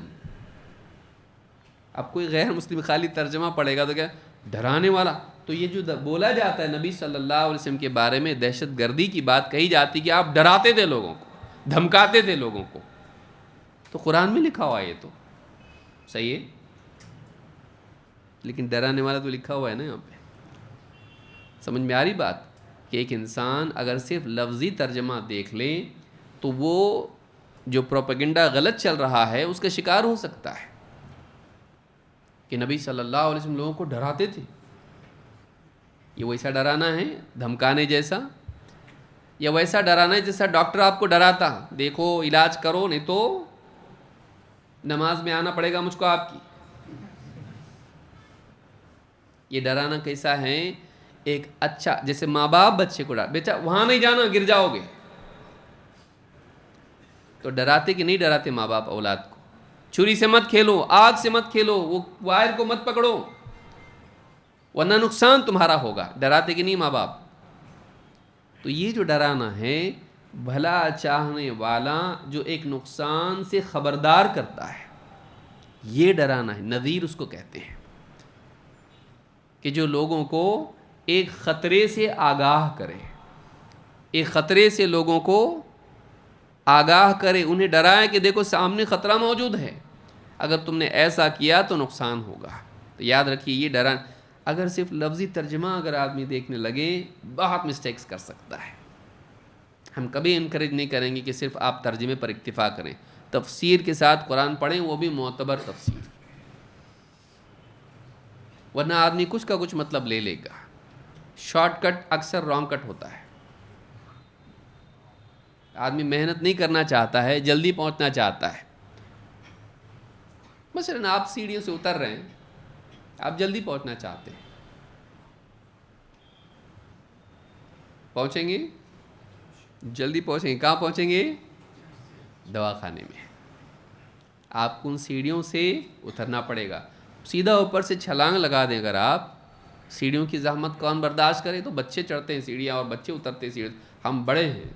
A: اب کوئی غیر مسلم خالی ترجمہ پڑھے گا تو کیا ڈرانے والا. تو یہ جو بولا جاتا ہے نبی صلی اللہ علیہ وسلم کے بارے میں، دہشت گردی کی بات کہی جاتی کہ آپ ڈراتے تھے لوگوں کو، دھمکاتے تھے لوگوں کو. تو قرآن میں لکھا ہوا ہے، یہ تو صحیح ہے، لیکن ڈرانے والا تو لکھا ہوا ہے نا یہاں پہ. سمجھ میں آ رہی بات کہ ایک انسان اگر صرف لفظی ترجمہ دیکھ لے تو وہ جو پروپیگنڈا غلط چل رہا ہے اس کا شکار ہو سکتا ہے کہ نبی صلی اللہ علیہ وسلم لوگوں کو ڈراتے تھے. یہ ویسا ڈرانا ہے دھمکانے جیسا، یا ویسا ڈرانا ہے جیسا ڈاکٹر آپ کو ڈراتا، دیکھو علاج کرو نہیں تو نماز میں آنا پڑے گا مجھ کو آپ کی. یہ ڈرانا کیسا ہے؟ ایک اچھا، جیسے ماں باپ بچے کو بیٹا وہاں نہیں جانا گر جاؤ گے. تو ڈراتے کہ نہیں ڈراتے ماں باپ اولاد کو؟ چھری سے مت کھیلو، آگ سے مت کھیلو، وہ وائر کو مت پکڑو ورنہ نقصان تمہارا ہوگا. ڈراتے کہ نہیں ماں باپ؟ تو یہ جو ڈرانا ہے، بھلا چاہنے والا جو ایک نقصان سے خبردار کرتا ہے، یہ ڈرانا ہے. نذیر اس کو کہتے ہیں کہ جو لوگوں کو ایک خطرے سے آگاہ کرے، ایک خطرے سے لوگوں کو آگاہ کرے، انہیں ڈرائے کہ دیکھو سامنے خطرہ موجود ہے، اگر تم نے ایسا کیا تو نقصان ہوگا. تو یاد رکھیے یہ ڈران. اگر صرف لفظی ترجمہ اگر آدمی دیکھنے لگے بہت مسٹیکس کر سکتا ہے. ہم کبھی انکریج نہیں کریں گے کہ صرف آپ ترجمے پر اکتفا کریں. تفسیر کے ساتھ قرآن پڑھیں، وہ بھی معتبر تفسیر، ورنہ آدمی کچھ کا کچھ مطلب لے لے گا. شارٹ کٹ اکثر رانگ کٹ ہوتا ہے. آدمی محنت نہیں کرنا چاہتا ہے، جلدی پہنچنا چاہتا ہے. مثلاً آپ سیڑھیوں سے اتر رہے ہیں، آپ جلدی پہنچنا چاہتے ہیں، پہنچیں گے؟ جلدی پہنچیں گے. کہاں پہنچیں گے؟ دوا خانے میں. آپ کو ان سیڑھیوں سے اترنا پڑے گا. سیدھا اوپر سے چھلانگ لگا دیں اگر آپ، سیڑھیوں کی زحمت کون برداشت کرے؟ تو بچے چڑھتے ہیں سیڑھیاں اور بچے اترتے ہیں سیڑھی. ہم بڑے ہیں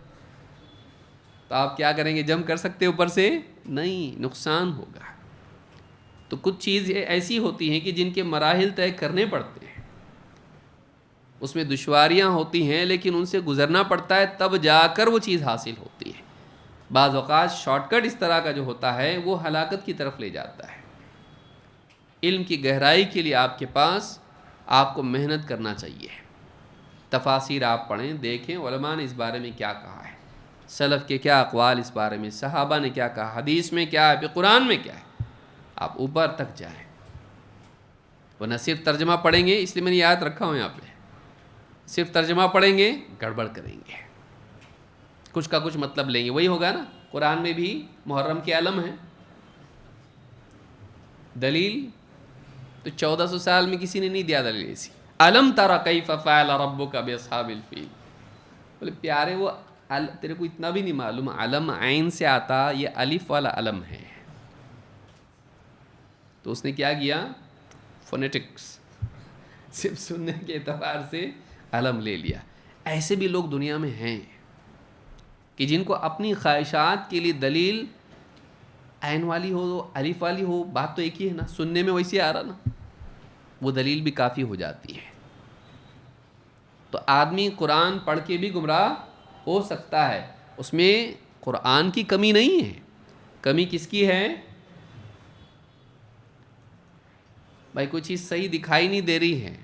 A: تو آپ کیا کریں گے؟ جمپ کر سکتے اوپر سے؟ نہیں، نقصان ہوگا. تو کچھ چیزیں ایسی ہوتی ہیں کہ جن کے مراحل طے کرنے پڑتے ہیں، اس میں دشواریاں ہوتی ہیں، لیکن ان سے گزرنا پڑتا ہے، تب جا کر وہ چیز حاصل ہوتی ہے. بعض اوقات شارٹ کٹ اس طرح کا جو ہوتا ہے وہ ہلاکت کی طرف لے جاتا ہے. علم کی گہرائی کے لیے آپ کے پاس آپ کو محنت کرنا چاہیے. تفاسیر آپ پڑھیں، دیکھیں علماء نے اس بارے میں کیا کہا ہے، سلف کے کیا اقوال اس بارے میں، صحابہ نے کیا کہا، حدیث میں کیا ہے، پھر قرآن میں کیا ہے. آپ اوپر تک جائیں، ورنہ صرف ترجمہ پڑھیں گے. اس لیے میں نے یاد رکھا ہوں یہاں پہ، صرف ترجمہ پڑھیں گے گڑبڑ کریں گے، کچھ کا کچھ مطلب لیں گے. وہی ہوگا نا، قرآن میں بھی محرم کے علم ہیں، دلیل تو 1400 سال میں کسی نے نہیں دیا دلیل ایسی. الم تری کیف فعل ربک باصحاب الفیل. بولے پیارے وہ تیرے کو اتنا بھی نہیں معلوم، علم عین سے آتا، یہ الف والا علم ہے. تو اس نے کیا کیا؟ فونیٹکس، صرف سننے کے اعتبار سے علم لے لیا. ایسے بھی لوگ دنیا میں ہیں کہ جن کو اپنی خواہشات کے لیے دلیل عین والی ہو، الف والی ہو، بات تو ایک ہی ہے نا، سننے میں ویسے آ رہا نا، وہ دلیل بھی کافی ہو جاتی ہے. تو آدمی قرآن پڑھ کے بھی گمراہ ہو سکتا ہے، اس میں قرآن کی کمی نہیں ہے. کمی کس کی ہے؟ بھائی کوئی چیز صحیح دکھائی نہیں دے رہی ہے،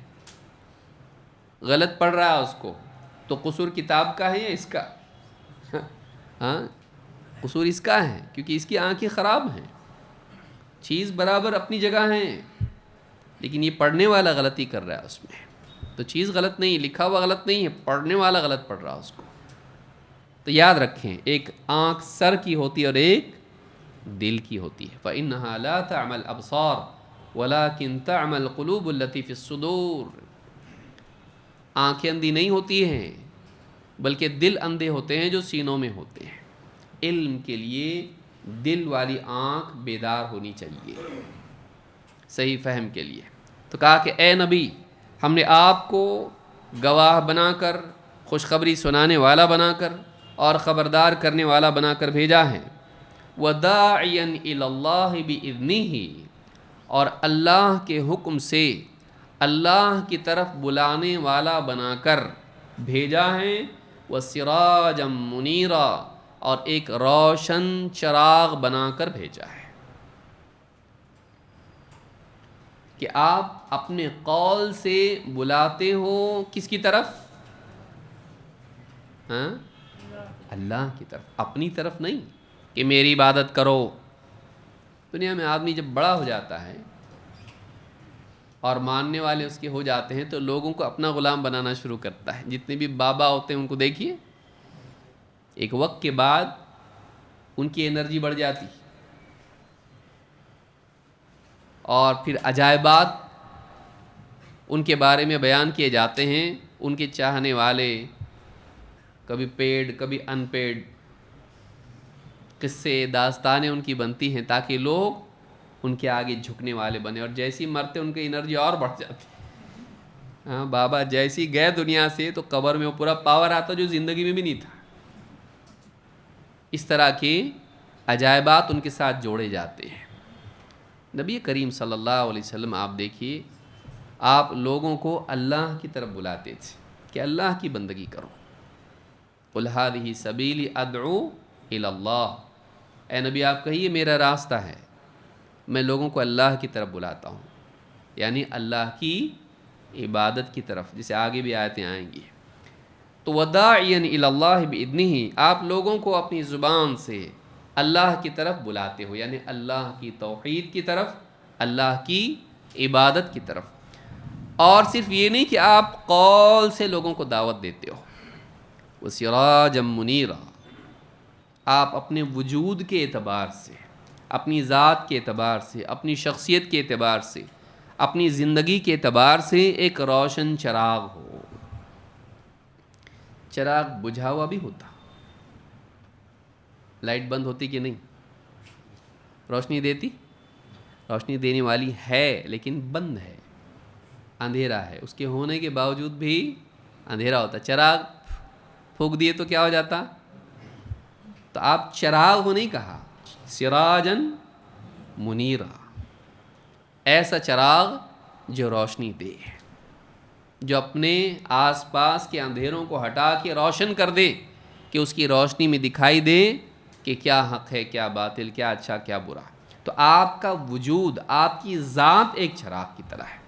A: غلط پڑھ رہا ہے اس کو، تو قصور کتاب کا ہے یا اس کا؟ ہاں، قصور اس کا ہے، کیونکہ اس کی آنکھیں خراب ہیں. چیز برابر اپنی جگہ ہیں، لیکن یہ پڑھنے والا غلطی کر رہا ہے اس میں. تو چیز غلط نہیں، لکھا ہوا غلط نہیں ہے، پڑھنے والا غلط پڑھ رہا ہے اس کو. تو یاد رکھیں، ایک آنکھ سر کی ہوتی ہے اور ایک دل کی ہوتی ہے. فَإِنَّهَا لَا تَعْمَى الْأَبْصَارُ وَلَكِنْ تَعْمَى الْقُلُوبُ الَّتِي فِي الصُّدُورِ. آنکھیں اندھی نہیں ہوتی ہیں، بلکہ دل اندھے ہوتے ہیں جو سینوں میں ہوتے ہیں. علم کے لیے دل والی آنکھ بیدار ہونی چاہیے صحیح فہم کے لیے. تو کہا کہ اے نبی، ہم نے آپ کو گواہ بنا کر، خوشخبری سنانے والا بنا کر اور خبردار کرنے والا بنا کر بھیجا ہے. وَدَاعِيًا إِلَى اللَّهِ بِإِذْنِهِ، اور اللہ کے حکم سے اللہ کی طرف بلانے والا بنا کر بھیجا ہے. وَسِرَاجًا مُنِيرًا، اور ایک روشن چراغ بنا کر بھیجا ہے. کہ آپ اپنے قول سے بلاتے ہو کس کی طرف؟ ہاں، اللہ کی طرف، اپنی طرف نہیں کہ میری عبادت کرو. دنیا میں آدمی جب بڑا ہو جاتا ہے اور ماننے والے اس کے ہو جاتے ہیں تو لوگوں کو اپنا غلام بنانا شروع کرتا ہے. جتنے بھی بابا ہوتے ہیں ان کو دیکھیے، ایک وقت کے بعد ان کی انرجی بڑھ جاتی اور پھر عجائبات ان کے بارے میں بیان کیے جاتے ہیں. ان کے چاہنے والے کبھی پیڈ کبھی ان پیڈ قصے داستانیں ان کی بنتی ہیں تاکہ لوگ ان کے آگے جھکنے والے بنے، اور جیسی مرتے ان کی انرجی اور بڑھ جاتی. ہاں، بابا جیسی گئے دنیا سے تو قبر میں وہ پورا پاور آتا جو زندگی میں بھی نہیں تھا. اس طرح کے عجائبات ان کے ساتھ جوڑے جاتے ہیں. نبی کریم صلی اللہ علیہ وسلم آپ دیکھیے، آپ لوگوں کو اللہ کی طرف بلاتے تھے کہ اللہ کی بندگی کرو. قُلْ هَٰذِهِ سَبِيلِي أَدْعُو إِلَى اللَّهِ. اے نبی آپ کہیے میرا راستہ ہے، میں لوگوں کو اللہ کی طرف بلاتا ہوں، یعنی اللہ کی عبادت کی طرف، جسے آگے بھی آیتیں آئیں گی. تو وَدَاعِيًا إِلَى اللَّهِ بِإِذْنِهِ، آپ لوگوں کو اپنی زبان سے اللہ کی طرف بلاتے ہو، یعنی اللہ کی توحید کی طرف، اللہ کی عبادت کی طرف. اور صرف یہ نہیں کہ آپ قول سے لوگوں کو دعوت دیتے ہو. وَسِرَاجًا مُنِيرًا، آپ اپنے وجود کے اعتبار سے، اپنی ذات کے اعتبار سے، اپنی شخصیت کے اعتبار سے، اپنی زندگی کے اعتبار سے ایک روشن چراغ ہو. چراغ بجھا ہوا بھی ہوتا لائٹ بند ہوتی کہ نہیں؟ روشنی دیتی؟ روشنی دینے والی ہے لیکن بند ہے، اندھیرا ہے، اس کے ہونے کے باوجود بھی اندھیرا ہوتا. چراغ پھونک دیے تو کیا ہو جاتا؟ تو آپ چراغ کو نہیں کہا، سراجن منیرا، ایسا چراغ جو روشنی دے، جو اپنے آس پاس کے اندھیروں کو ہٹا کے روشن کر دے، کہ اس کی روشنی میں دکھائی دے کہ کیا حق ہے، کیا باطل، کیا اچھا، کیا برا. تو آپ کا وجود، آپ کی ذات ایک چراغ کی طرح ہے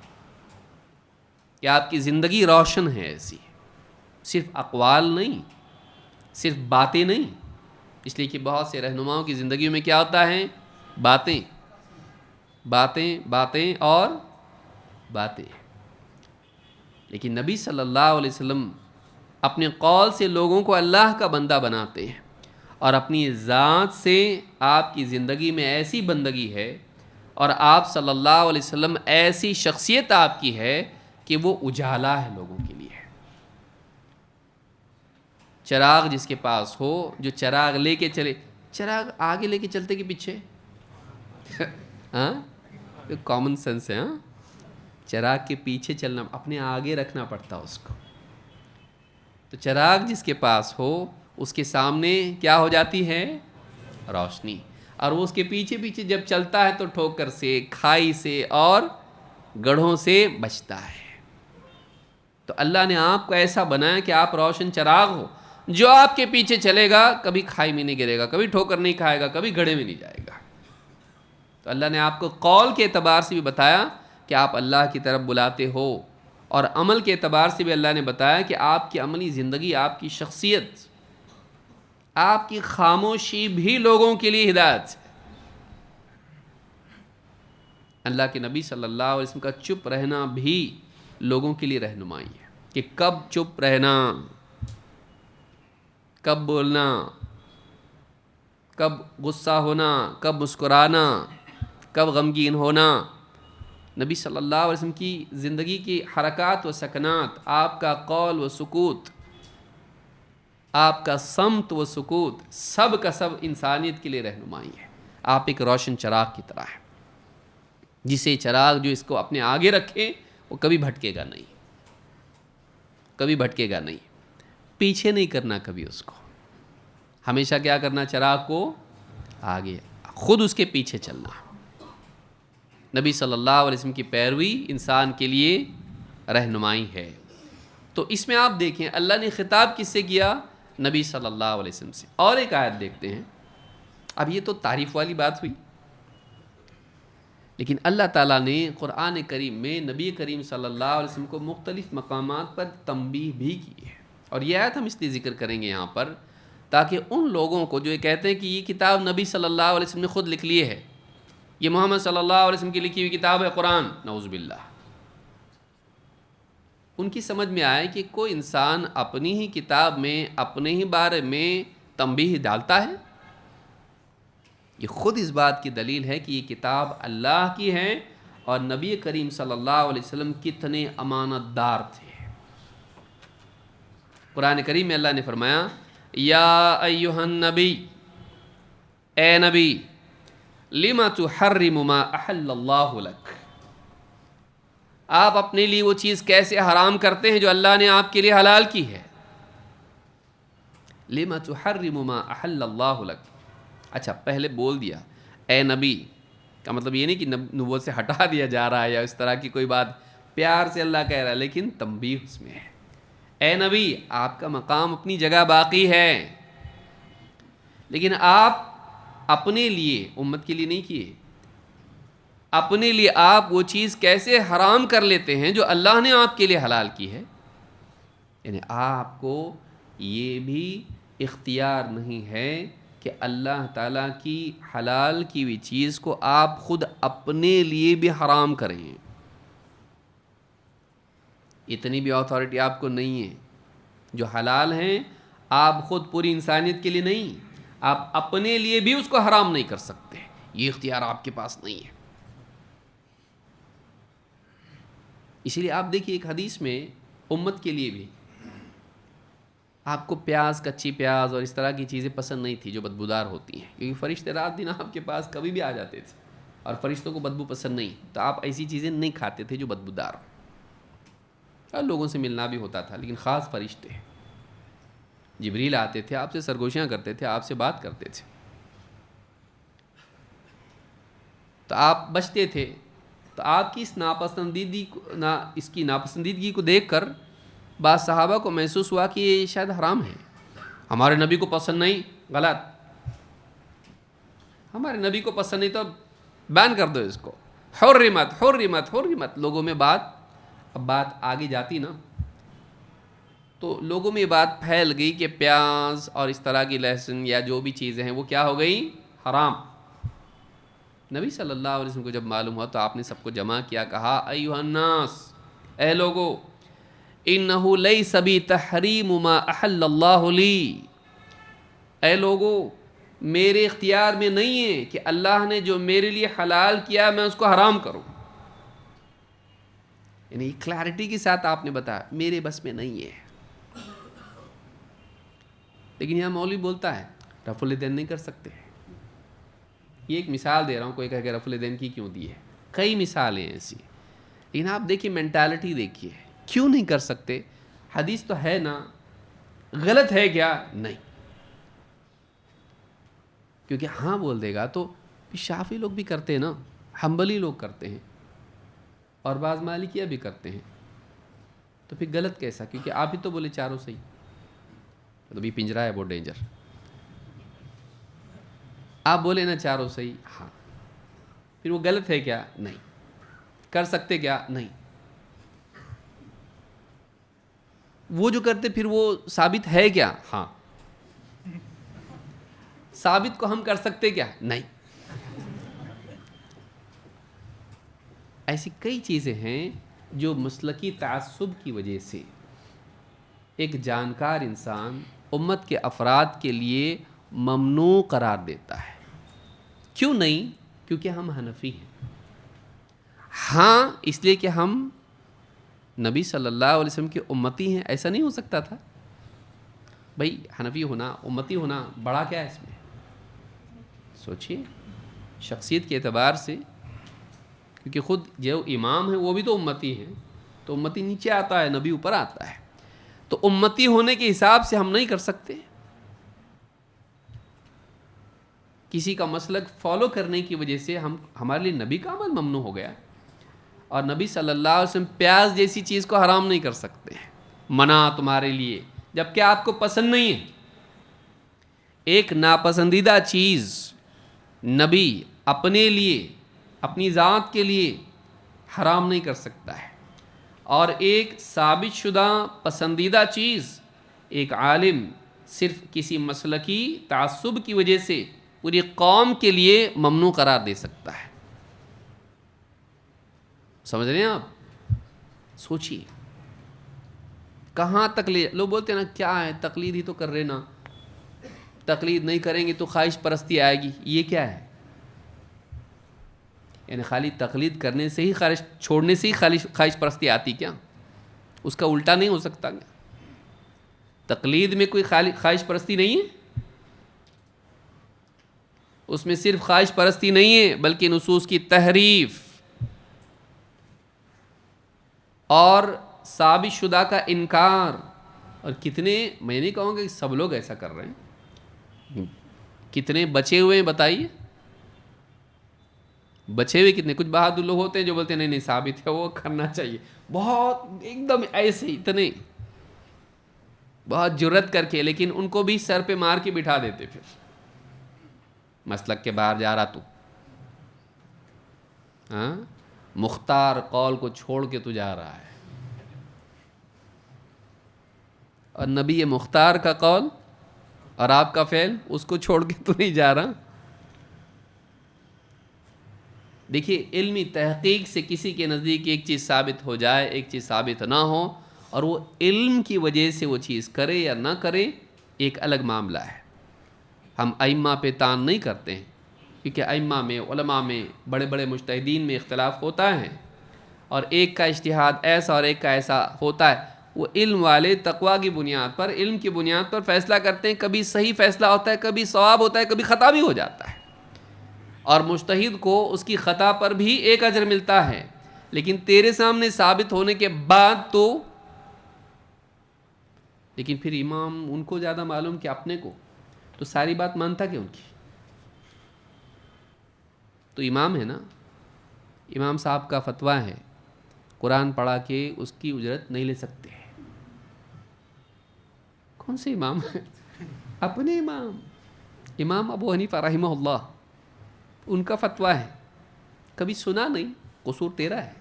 A: کہ آپ کی زندگی روشن ہے ایسی، صرف اقوال نہیں، صرف باتیں نہیں. اس لیے کہ بہت سے رہنماؤں کی زندگیوں میں کیا ہوتا ہے؟ باتیں باتیں باتیں اور باتیں. لیکن نبی صلی اللہ علیہ وسلم اپنے قول سے لوگوں کو اللہ کا بندہ بناتے ہیں، اور اپنی ذات سے آپ کی زندگی میں ایسی بندگی ہے، اور آپ صلی اللہ علیہ وسلم ایسی شخصیت آپ کی ہے کہ وہ اجالا ہے لوگوں کے لیے. چراغ جس کے پاس ہو، جو چراغ لے کے چلے. چراغ آگے لے کے چلتے کہ پیچھے؟ ہاں، کامن سینس ہے. ہاں، چراغ کے پیچھے چلنا، اپنے آگے رکھنا پڑتا اس کو. تو چراغ جس کے پاس ہو، اس کے سامنے کیا ہو جاتی ہے؟ روشنی. اور وہ اس کے پیچھے پیچھے جب چلتا ہے تو ٹھوکر سے، کھائی سے اور گڑھوں سے بچتا ہے. تو اللہ نے آپ کو ایسا بنایا کہ آپ روشن چراغ ہو. جو آپ کے پیچھے چلے گا کبھی کھائی میں نہیں گرے گا، کبھی ٹھوکر نہیں کھائے گا، کبھی گڑھے میں نہیں جائے گا. تو اللہ نے آپ کو قول کے اعتبار سے بھی بتایا کہ آپ اللہ کی طرف بلاتے ہو، اور عمل کے اعتبار سے بھی اللہ نے بتایا کہ آپ کی عملی زندگی، آپ کی شخصیت، آپ کی خاموشی بھی لوگوں کے لیے ہدایت. اللہ کے نبی صلی اللہ علیہ وسلم کا چپ رہنا بھی لوگوں کے لیے رہنمائی ہے، کہ کب چپ رہنا، کب بولنا، کب غصہ ہونا، کب مسکرانا، کب غمگین ہونا. نبی صلی اللہ علیہ وسلم کی زندگی کی حرکات و سکنات، آپ کا قول و سکوت، آپ کا صمت و سکوت، سب کا سب انسانیت کے لیے رہنمائی ہے. آپ ایک روشن چراغ کی طرح ہے، جسے چراغ جو اس کو اپنے آگے رکھے وہ کبھی بھٹکے گا نہیں، کبھی بھٹکے گا نہیں. پیچھے نہیں کرنا کبھی اس کو، ہمیشہ کیا کرنا؟ چراغ کو آگے، خود اس کے پیچھے چلنا. نبی صلی اللہ علیہ وسلم کی پیروی انسان کے لیے رہنمائی ہے. تو اس میں آپ دیکھیں اللہ نے خطاب کس سے کیا؟ نبی صلی اللہ علیہ وسلم سے. اور ایک آیت دیکھتے ہیں. اب یہ تو تعریف والی بات ہوئی، لیکن اللہ تعالیٰ نے قرآن کریم میں نبی کریم صلی اللہ علیہ وسلم کو مختلف مقامات پر تنبیہ بھی کی ہے. اور یہ آیت ہم اس لیے ذکر کریں گے یہاں پر، تاکہ ان لوگوں کو جو یہ کہتے ہیں کہ یہ کتاب نبی صلی اللہ علیہ وسلم نے خود لکھ لی ہے، یہ محمد صلی اللہ علیہ وسلم کی لکھی ہوئی کتاب ہے قرآن، نعوذ باللہ، ان کی سمجھ میں آئے کہ کوئی انسان اپنی ہی کتاب میں اپنے ہی بارے میں تنبیہ ڈالتا ہے. یہ خود اس بات کی دلیل ہے کہ یہ کتاب اللہ کی ہے، اور نبی کریم صلی اللہ علیہ وسلم کتنے امانت دار تھے. قرآن کریم میں اللہ نے فرمایا، یا ایہا النبی، اے نبی، لما تحرم ما احل اللہ لک، آپ اپنے لیے وہ چیز کیسے حرام کرتے ہیں جو اللہ نے آپ کے لیے حلال کی ہے. لما تحرم ما احل اللہ لک. اچھا، پہلے بول دیا اے نبی کا مطلب یہ نہیں کہ نبوت سے ہٹا دیا جا رہا ہے یا اس طرح کی کوئی بات، پیار سے اللہ کہہ رہا ہے، لیکن تنبیہ اس میں ہے. اے نبی، آپ کا مقام اپنی جگہ باقی ہے، لیکن آپ اپنے لیے، امت کے لیے نہیں کیے، اپنے لیے آپ وہ چیز کیسے حرام کر لیتے ہیں جو اللہ نے آپ کے لیے حلال کی ہے. یعنی آپ کو یہ بھی اختیار نہیں ہے کہ اللہ تعالیٰ کی حلال کی ہوئی چیز کو آپ خود اپنے لیے بھی حرام کریں. اتنی بھی اتھارٹی آپ کو نہیں ہے. جو حلال ہیں آپ خود پوری انسانیت کے لیے نہیں، آپ اپنے لیے بھی اس کو حرام نہیں کر سکتے، یہ اختیار آپ کے پاس نہیں ہے. اسی لیے آپ دیکھیے ایک حدیث میں امت کے لیے بھی آپ کو پیاز، کچی پیاز اور اس طرح کی چیزیں پسند نہیں تھی جو بدبودار ہوتی ہیں، کیونکہ فرشتے رات دن آپ کے پاس کبھی بھی آ جاتے تھے اور فرشتوں کو بدبو پسند نہیں، تو آپ ایسی چیزیں نہیں کھاتے تھے جو بدبودار ہوں. اور لوگوں سے ملنا بھی ہوتا تھا، لیکن خاص فرشتے جبریل آتے تھے، آپ سے سرگوشیاں کرتے تھے، آپ سے بات کرتے تھے، تو آپ بچتے تھے. تو آپ کی اس ناپسندیدگی کو دیکھ کر بعض صحابہ کو محسوس ہوا کہ یہ شاید حرام ہے، ہمارے نبی کو پسند نہیں، غلط، ہمارے نبی کو پسند نہیں تو بین کر دو اس کو، حرمت حرمت حرمت. لوگوں میں اب بات آگے جاتی نا، تو لوگوں میں یہ بات پھیل گئی کہ پیاز اور اس طرح کی لہسن یا جو بھی چیزیں ہیں وہ کیا ہو گئی، حرام. نبی صلی اللہ علیہ وسلم کو جب معلوم ہوا تو آپ نے سب کو جمع کیا، کہا ایھا الناس، اے لوگو، انہ لیس بی تحریم ما احل اللہ لی، اے لوگو میرے اختیار میں نہیں ہے کہ اللہ نے جو میرے لیے حلال کیا میں اس کو حرام کروں. یعنی کلیئرٹی کے ساتھ آپ نے بتایا میرے بس میں نہیں ہے. لیکن یہاں مولوی بولتا ہے رفع الیدین نہیں کر سکتے. یہ ایک مثال دے رہا ہوں، کوئی کہے کہ رفع الیدین کی کیوں دی ہے، کئی مثالیں ایسی. لیکن آپ دیکھیے مینٹالٹی دیکھیے، کیوں نہیں کر سکتے؟ حدیث تو ہے نا، غلط ہے کیا؟ نہیں. کیونکہ ہاں بول دے گا تو شافعی لوگ بھی کرتے ہیں نا، حنبلی لوگ کرتے ہیں اور بعض مالکیہ بھی کرتے ہیں، تو پھر غلط کیسا؟ کیونکہ آپ ہی تو بولے چاروں صحیح. تو بھی پنجرا ہے بہت ڈینجر. آپ بولے نا چاروں صحیح، ہاں، پھر وہ غلط ہے کیا؟ نہیں. کر سکتے کیا؟ نہیں. وہ جو کرتے پھر وہ ثابت ہے کیا؟ ہاں. ثابت کو ہم کر سکتے کیا؟ نہیں. ایسی کئی چیزیں ہیں جو مسلکی تعصب کی وجہ سے ایک جانکار انسان امت کے افراد کے لیے ممنوع قرار دیتا ہے. کیوں نہیں؟ کیونکہ ہم حنفی ہیں. ہاں اس لیے کہ ہم نبی صلی اللہ علیہ وسلم کے امتی ہیں، ایسا نہیں ہو سکتا تھا. بھائی حنفی ہونا، امتی ہونا، بڑا کیا ہے اس میں؟ سوچئے شخصیت کے اعتبار سے، کیونکہ خود جو امام ہیں وہ بھی تو امتی ہیں، تو امتی نیچے آتا ہے، نبی اوپر آتا ہے. تو امتی ہونے کے حساب سے ہم نہیں کر سکتے. کسی کا مسلک فالو کرنے کی وجہ سے ہمارے لیے نبی کا عمل ممنوع ہو گیا، اور نبی صلی اللہ علیہ وسلم پیاز جیسی چیز کو حرام نہیں کر سکتے، منع تمہارے لیے، جبکہ آپ کو پسند نہیں ہے. ایک ناپسندیدہ چیز نبی اپنے لیے، اپنی ذات کے لیے حرام نہیں کر سکتا ہے، اور ایک ثابت شدہ پسندیدہ چیز ایک عالم صرف کسی مسلکی تعصب کی وجہ سے پوری قوم کے لیے ممنوع قرار دے سکتا ہے. سمجھ رہے ہیں آپ؟ سوچیے کہاں تک لے لوگ بولتے ہیں نا کیا ہے تقلید ہی تو کر رہے نا، تقلید نہیں کریں گے تو خواہش پرستی آئے گی. یہ کیا ہے؟ یعنی خالی تقلید کرنے سے ہی چھوڑنے سے ہی خواہش پرستی آتی کیا؟ اس کا الٹا نہیں ہو سکتا کیا؟ تقلید میں کوئی خواہش پرستی نہیں ہے، اس میں صرف خواہش پرستی نہیں ہے بلکہ نصوص کی تحریف اور ثابت شدہ کا انکار. اور کتنے، میں نہیں کہوں گا کہ سب لوگ ایسا کر رہے ہیں، کتنے بچے ہوئے ہیں بتائیے، بچے ہوئے کتنے. کچھ بہادر لوگ ہوتے ہیں جو بولتے ہیں نہیں نہیں ثابت ہے وہ کرنا چاہیے، بہت ایک دم ایسے اتنے بہت جرت کر کے، لیکن ان کو بھی سر پہ مار کے بٹھا دیتے. پھر مسلک کے باہر جا رہا تو ہاں مختار قول کو چھوڑ کے تو جا رہا ہے، اور نبی مختار کا قول اور آپ کا فعل اس کو چھوڑ کے تو نہیں جا رہا. دیکھیے علمی تحقیق سے کسی کے نزدیک ایک چیز ثابت ہو جائے، ایک چیز ثابت نہ ہو، اور وہ علم کی وجہ سے وہ چیز کرے یا نہ کرے، ایک الگ معاملہ ہے. ہم ائمہ پہ تان نہیں کرتے ہیں، کیونکہ ائمہ میں، علماء میں، بڑے بڑے مجتہدین میں اختلاف ہوتا ہے، اور ایک کا اجتہاد ایسا اور ایک کا ایسا ہوتا ہے. وہ علم والے تقویٰ کی بنیاد پر، علم کی بنیاد پر فیصلہ کرتے ہیں. کبھی صحیح فیصلہ ہوتا ہے، کبھی صواب ہوتا ہے، کبھی خطا بھی ہو جاتا ہے. اور مجتہد کو اس کی خطا پر بھی ایک اجر ملتا ہے، لیکن تیرے سامنے ثابت ہونے کے بعد تو، لیکن پھر امام ان کو زیادہ معلوم کہ اپنے کو، تو ساری بات مانتا کہ ان کی. تو امام ہے نا، امام صاحب کا فتویٰ ہے قرآن پڑھا کے اس کی اجرت نہیں لے سکتے. کون سے امام ہیں؟ اپنے امام ابو حنیفہ رحمہ اللہ، ان کا فتویٰ ہے. کبھی سنا نہیں، قصور تیرا ہے.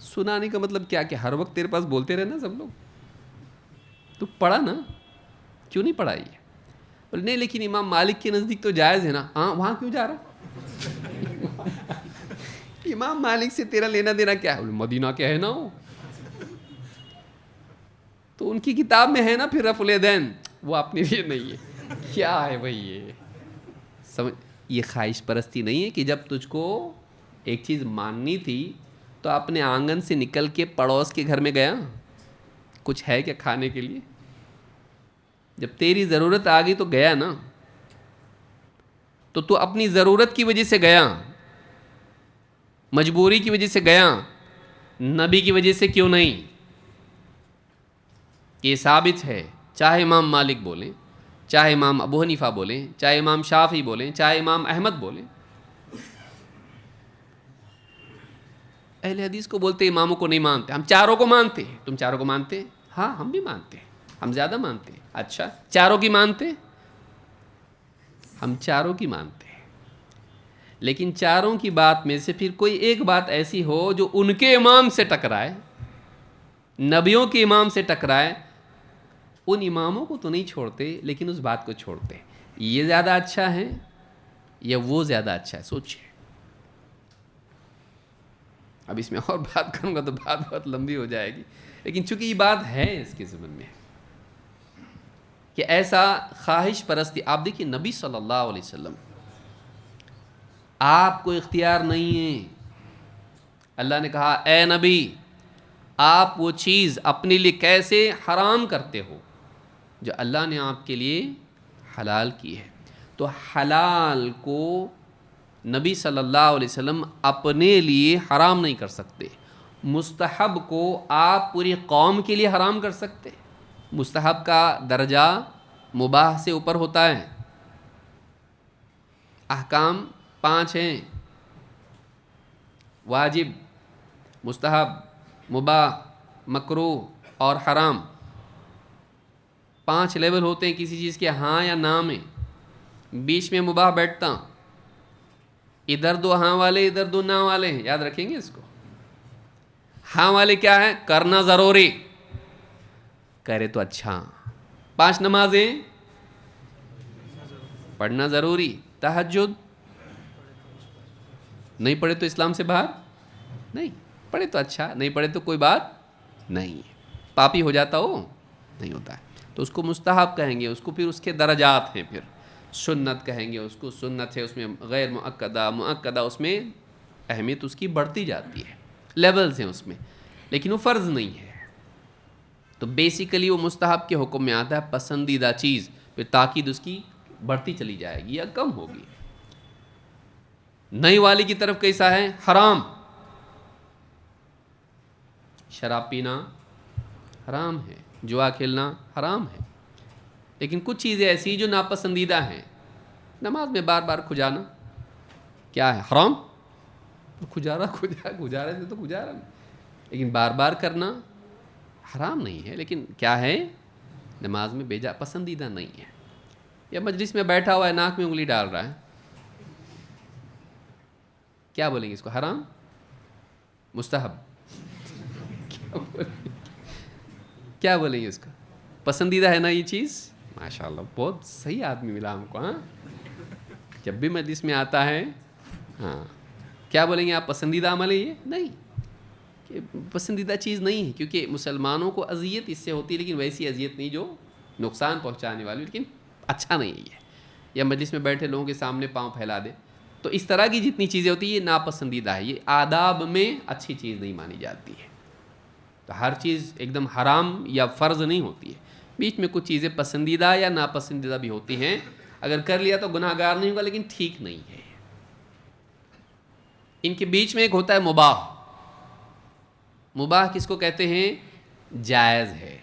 A: سنانے کا مطلب کیا کہ ہر وقت تیرے پاس بولتے رہنا سب لوگ. تو پڑھا نا، کیوں نہیں پڑھائی ہے؟ نہیں لیکن امام مالک کے نزدیک تو جائز ہے نا. ہاں وہاں کیوں جا رہا؟ امام مالک سے تیرا لینا دینا کیا ہے؟ مدینہ کے ہے نا وہ، تو ان کی کتاب میں ہے نا پھر رفع الیدین، وہ اپنے لیے نہیں ہے. کیا ہے بھائی یہ سمجھ؟ یہ خواہش پرستی نہیں ہے کہ جب تجھ کو ایک چیز ماننی تھی تو اپنے آنگن سے نکل کے پڑوس کے گھر میں گیا، کچھ ہے کیا کھانے کے لیے؟ جب تیری ضرورت آ گئی تو گیا نا. تو اپنی ضرورت کی وجہ سے گیا، مجبوری کی وجہ سے گیا، نبی کی وجہ سے کیوں نہیں؟ یہ ثابت ہے، چاہے امام مالک بولیں، چاہے امام ابو حنیفہ بولیں، چاہے امام شافعی بولیں، چاہے امام احمد بولیں. اہل حدیث کو بولتے اماموں کو نہیں مانتے، ہم چاروں کو مانتے. تم چاروں کو مانتے؟ ہاں ہم بھی مانتے، ہم زیادہ مانتے. اچھا چاروں کی مانتے؟ ہم چاروں کی مانتے، لیکن چاروں کی بات میں سے پھر کوئی ایک بات ایسی ہو جو ان کے امام سے ٹکرائے، نبیوں کے امام سے ٹکرائے، ان اماموں کو تو نہیں چھوڑتے لیکن اس بات کو چھوڑتے. یہ زیادہ اچھا ہے یا وہ زیادہ اچھا ہے؟ سوچیں. اب اس میں اور بات کروں گا تو بات بہت لمبی ہو جائے گی، لیکن چونکہ یہ بات ہے اس کے ضمن میں کہ ایسا خواہش پرستی. آپ دیکھیے نبی صلی اللہ علیہ وسلم، آپ کو اختیار نہیں ہے. اللہ نے کہا اے نبی آپ وہ چیز اپنے لیے کیسے حرام کرتے ہو جو اللہ نے آپ کے لیے حلال کی ہے. تو حلال کو نبی صلی اللہ علیہ وسلم اپنے لیے حرام نہیں کر سکتے. مستحب کو آپ پوری قوم کے لیے حرام کر سکتے. مستحب کا درجہ مباح سے اوپر ہوتا ہے. احکام 5 ہیں: واجب، مستحب، مباح، مکروہ اور حرام. 5 لیول ہوتے ہیں کسی چیز کے ہاں یا نہ میں. بیچ میں مباح بیٹھتا، ادھر 2 ہاں والے ادھر 2 نہ والے ہیں، یاد رکھیں گے اس کو. ہاں والے کیا ہے؟ کرنا ضروری، کرے تو اچھا. 5 نمازیں پڑھنا ضروری. تہجد نہیں پڑھے تو اسلام سے باہر نہیں، پڑھے تو اچھا، نہیں پڑھے تو کوئی بات نہیں. پاپی ہو جاتا ہو نہیں ہوتا ہے تو اس کو مستحب کہیں گے. اس کو پھر اس کے درجات ہیں، پھر سنت کہیں گے اس کو. سنت ہے اس میں غیر مؤکدہ، مؤکدہ اس میں اہمیت اس کی بڑھتی جاتی ہے، لیولز ہیں اس میں، لیکن وہ فرض نہیں ہے. تو بیسیکلی وہ مستحب کے حکم میں آتا ہے، پسندیدہ چیز. پھر تاکید اس کی بڑھتی چلی جائے گی یا کم ہوگی. نئی والی کی طرف کیسا ہے؟ حرام. شراب پینا حرام ہے، جوا کھیلنا حرام ہے، لیکن کچھ چیزیں ایسی جو ناپسندیدہ ہیں. نماز میں بار بار کھجانا کیا ہے؟ حرام. کھجارا سے تو کھجارا، لیکن بار بار کرنا حرام نہیں ہے، لیکن کیا ہے؟ نماز میں بیجا پسندیدہ نہیں ہے. یا مجلس میں بیٹھا ہوا ہے ناک میں انگلی ڈال رہا ہے، کیا بولیں گے اس کو؟ حرام؟ مستحب؟ کیا بولیں گے اس کو؟ پسندیدہ ہے نا یہ چیز؟ ماشاءاللہ بہت صحیح آدمی ملا ہم کو. ہاں جب بھی مجلس میں آتا ہے، ہاں کیا بولیں گے آپ؟ پسندیدہ عمل ہے یہ؟ نہیں، کہ پسندیدہ چیز نہیں ہے، کیونکہ مسلمانوں کو اذیت اس سے ہوتی ہے، لیکن ویسی اذیت نہیں جو نقصان پہنچانے والی، لیکن اچھا نہیں ہے یہ. یا مجلس میں بیٹھے لوگوں کے سامنے پاؤں پھیلا دے. تو اس طرح کی جتنی چیزیں ہوتی ہیں یہ ناپسندیدہ ہے، یہ آداب میں اچھی چیز نہیں مانی جاتی ہے. تو ہر چیز ایک دم حرام یا فرض نہیں ہوتی ہے، بیچ میں کچھ چیزیں پسندیدہ یا ناپسندیدہ بھی ہوتی ہیں، اگر کر لیا تو گناہ گار نہیں ہوگا لیکن ٹھیک نہیں ہے۔ ان کے بیچ میں ایک ہوتا ہے مباح۔ مباح کس کو کہتے ہیں؟ جائز ہے،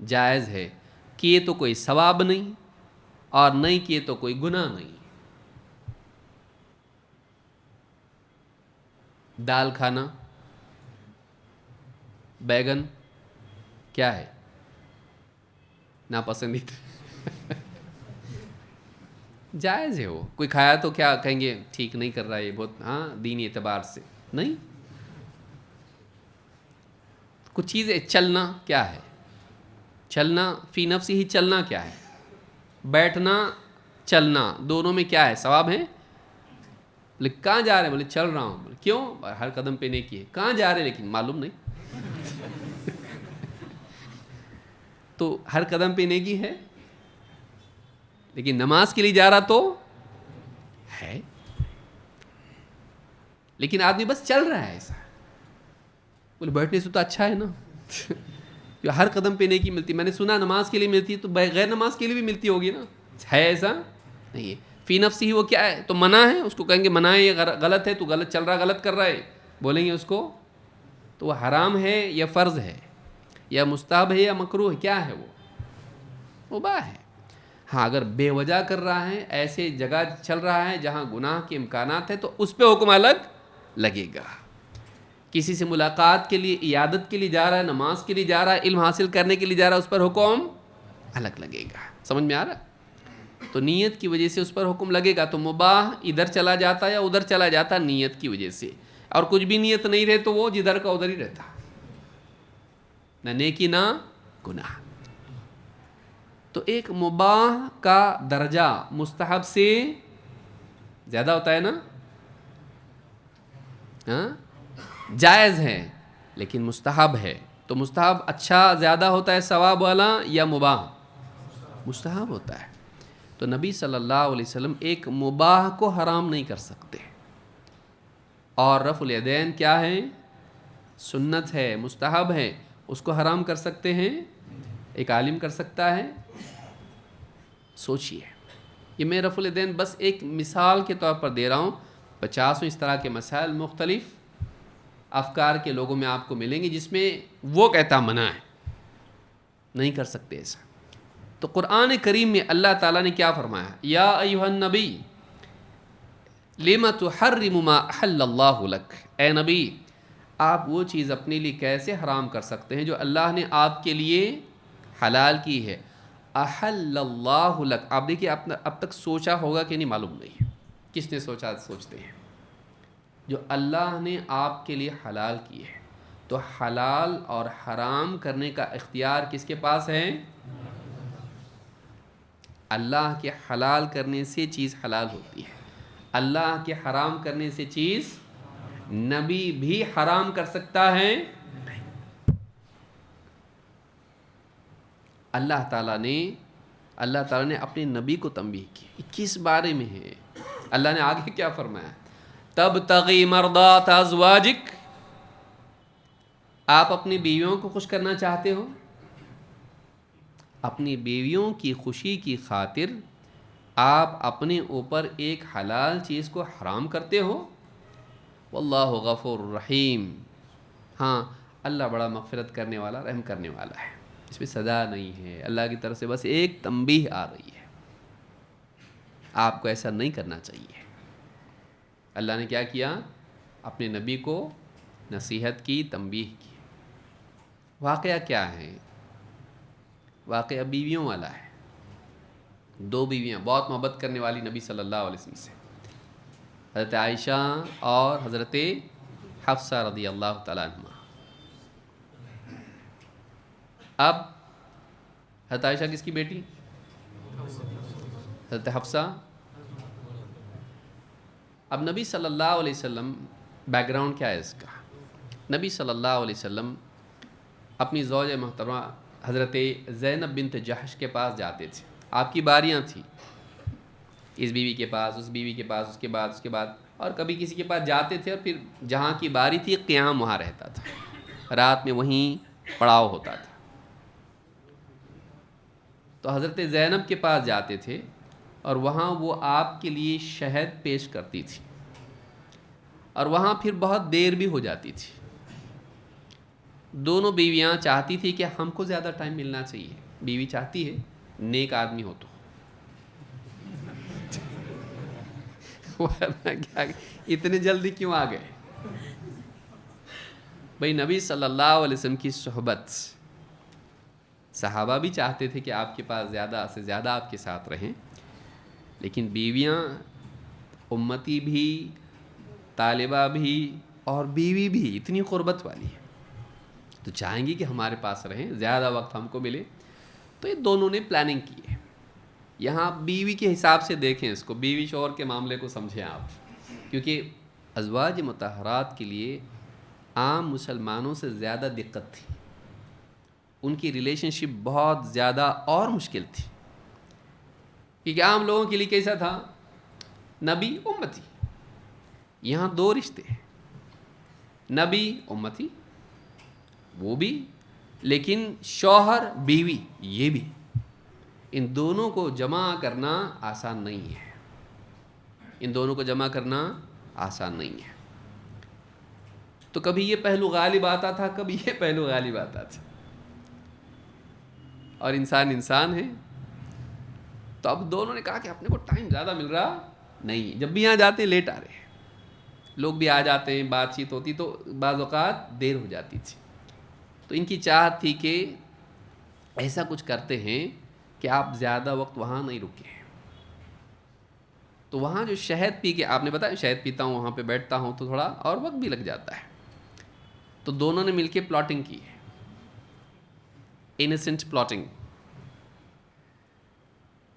A: جائز ہے، کیے تو کوئی ثواب نہیں اور نہیں کیے تو کوئی گناہ نہیں۔ دال کھانا، بیگن کیا ہے؟ ناپسندیدہ جائز ہے، وہ کوئی کھایا تو کیا کہیں گے ٹھیک نہیں کر رہا ہے یہ بہت، ہاں دینی اعتبار سے نہیں۔ کچھ چیزیں چلنا کیا ہے؟ چلنا فی نفسی ہی چلنا کیا ہے؟ بیٹھنا چلنا دونوں میں کیا ہے؟ ثواب ہے؟ بولے کہاں جا رہے ہیں؟ بولے چل رہا ہوں۔ بولے کیوں؟ ہر قدم پہ نیکی ہے۔ کہاں جا رہے ہیں؟ لیکن معلوم نہیں تو ہر قدم پہ نیکی ہے، لیکن نماز کے لیے جا رہا تو ہے، لیکن آدمی بس چل رہا ہے ایسا۔ بولے بیٹھنے سے تو اچھا ہے نا جو ہر قدم پہ نیکی ملتی، میں نے سنا نماز کے لیے ملتی ہے تو غیر نماز کے لیے بھی ملتی ہوگی نا، ہے ایسا نہیں ہے۔ فی نفسی ہی وہ کیا ہے؟ تو منع ہے، اس کو کہیں گے منع ہے، یہ غلط ہے، تو غلط چل رہا، غلط کر رہا ہے، بولیں گے اس کو تو وہ حرام ہے یا فرض ہے یا مستحب ہے یا مکروہ ہے؟ کیا ہے؟ وہ مباح ہے۔ ہاں اگر بے وجہ کر رہا ہے، ایسے جگہ چل رہا ہے جہاں گناہ کے امکانات ہیں، تو اس پہ حکم الگ لگے گا۔ کسی سے ملاقات کے لیے، عیادت کے لیے جا رہا ہے، نماز کے لیے جا رہا ہے، علم حاصل کرنے کے لیے جا رہا ہے، اس پر حکم الگ لگے گا۔ سمجھ میں آ رہا ہے؟ تو نیت کی وجہ سے اس پر حکم لگے گا، تو مباح ادھر چلا جاتا یا ادھر چلا جاتا نیت کی وجہ سے، اور کچھ بھی نیت نہیں رہے تو وہ جدھر کا ادھر ہی رہتا، نہ نیکی نہ گناہ۔ تو ایک مباح کا درجہ مستحب سے زیادہ ہوتا ہے نا، ہاں جائز ہے لیکن مستحب ہے، تو مستحب اچھا زیادہ ہوتا ہے ثواب والا یا مباح؟ مستحب ہوتا ہے۔ تو نبی صلی اللہ علیہ وسلم ایک مباح کو حرام نہیں کر سکتے، اور رفع الیدین کیا ہے؟ سنت ہے، مستحب ہے، اس کو حرام کر سکتے ہیں؟ ایک عالم کر سکتا ہے؟ سوچئے، یہ میں رفع الیدین بس ایک مثال کے طور پر دے رہا ہوں، 50 اس طرح کے مسائل مختلف افکار کے لوگوں میں آپ کو ملیں گے جس میں وہ کہتا منع ہے، نہیں کر سکتے ایسا۔ تو قرآن کریم میں اللہ تعالیٰ نے کیا فرمایا؟ یا ایھا النبی لم تحرم ما احل اللہ لک، اے نبی آپ وہ چیز اپنے لیے کیسے حرام کر سکتے ہیں جو اللہ نے آپ کے لیے حلال کی ہے۔ احل اللہ لک، آپ دیکھیے اب تک سوچا ہوگا کہ نہیں معلوم نہیں، کس نے سوچا؟ سوچتے ہیں جو اللہ نے آپ کے لیے حلال کی ہے، تو حلال اور حرام کرنے کا اختیار کس کے پاس ہے؟ اللہ کے حلال کرنے سے چیز حلال ہوتی ہے، اللہ کے حرام کرنے سے چیز نبی بھی حرام کر سکتا ہے؟ اللہ تعالیٰ نے اپنے نبی کو تنبیہ کی، کس بارے میں ہے؟ اللہ نے آگے کیا فرمایا؟ تبتغی مرضات ازواجک، آپ اپنی بیویوں کو خوش کرنا چاہتے ہو، اپنی بیویوں کی خوشی کی خاطر آپ اپنے اوپر ایک حلال چیز کو حرام کرتے ہو۔ واللہ غفور رحیم، ہاں اللہ بڑا مغفرت کرنے والا، رحم کرنے والا ہے، اس میں سزا نہیں ہے، اللہ کی طرف سے بس ایک تنبیہ آ رہی ہے، آپ کو ایسا نہیں کرنا چاہیے۔ اللہ نے کیا کیا؟ اپنے نبی کو نصیحت کی، تنبیہ کی۔ واقعہ کیا ہے؟ واقعہ بیویوں والا ہے، 2 بیویاں بہت محبت کرنے والی نبی صلی اللہ علیہ وسلم سے، حضرت عائشہ اور حضرت حفصہ رضی اللہ تعالیٰ عنہما۔ اب حضرت عائشہ کس کی بیٹی؟ حضرت حفصہ۔ اب نبی صلی اللہ علیہ وسلم، بیک گراؤنڈ کیا ہے اس کا؟ نبی صلی اللہ علیہ وسلم اپنی زوج محترمہ حضرت زینب بنت جحش کے پاس جاتے تھے، آپ کی باریاں تھیں، اس بیوی کے پاس، اس بیوی کے پاس، اس کے بعد اور کبھی کسی کے پاس جاتے تھے اور پھر جہاں کی باری تھی قیام وہاں رہتا تھا، رات میں وہیں پڑاؤ ہوتا تھا۔ تو حضرت زینب کے پاس جاتے تھے اور وہاں وہ آپ کے لیے شہد پیش کرتی تھی، اور وہاں پھر بہت دیر بھی ہو جاتی تھی۔ دونوں بیویاں چاہتی تھی کہ ہم کو زیادہ ٹائم ملنا چاہیے، بیوی چاہتی ہے نیک آدمی ہو تو ورنہ کیا اتنے جلدی کیوں آ گئے؟ بھئی نبی صلی اللہ علیہ وسلم کی صحبت، صحابہ بھی چاہتے تھے کہ آپ کے پاس زیادہ سے زیادہ آپ کے ساتھ رہیں، لیکن بیویاں، امتی بھی، طالبہ بھی اور بیوی بھی اتنی قربت والی ہے تو چاہیں گی کہ ہمارے پاس رہیں، زیادہ وقت ہم کو ملے۔ تو یہ دونوں نے پلاننگ کی ہے۔ یہاں بیوی کے حساب سے دیکھیں اس کو، بیوی شوہر کے معاملے کو سمجھیں آپ، کیونکہ ازواج مطہرات کے لیے عام مسلمانوں سے زیادہ دقت تھی، ان کی ریلیشن شپ بہت زیادہ اور مشکل تھی، کیونکہ عام لوگوں کے لیے کیسا تھا؟ نبی امتی، یہاں دو رشتے ہیں، نبی امتی وہ بھی، لیکن شوہر بیوی یہ بھی، ان دونوں کو جمع کرنا آسان نہیں ہے، ان دونوں کو جمع کرنا آسان نہیں ہے۔ تو کبھی یہ پہلو غالب آتا تھا، کبھی یہ پہلو غالب آتا تھا، اور انسان ہے۔ تو اب دونوں نے کہا کہ اپنے کو ٹائم زیادہ مل رہا نہیں، جب بھی یہاں جاتے لیٹ آ رہے ہیں، لوگ بھی آ جاتے ہیں، بات چیت ہوتی تو بعض اوقات دیر ہو جاتی تھی۔ تو ان کی چاہت تھی کہ ایسا کچھ کرتے ہیں کہ آپ زیادہ وقت وہاں نہیں رکے۔ تو وہاں جو شہد پی کے، آپ نے بتایا شہد پیتا ہوں، وہاں پہ بیٹھتا ہوں تو تھوڑا اور وقت بھی لگ جاتا ہے، تو دونوں نے مل کے پلاٹنگ کی ہے، انیسنٹ پلاٹنگ۔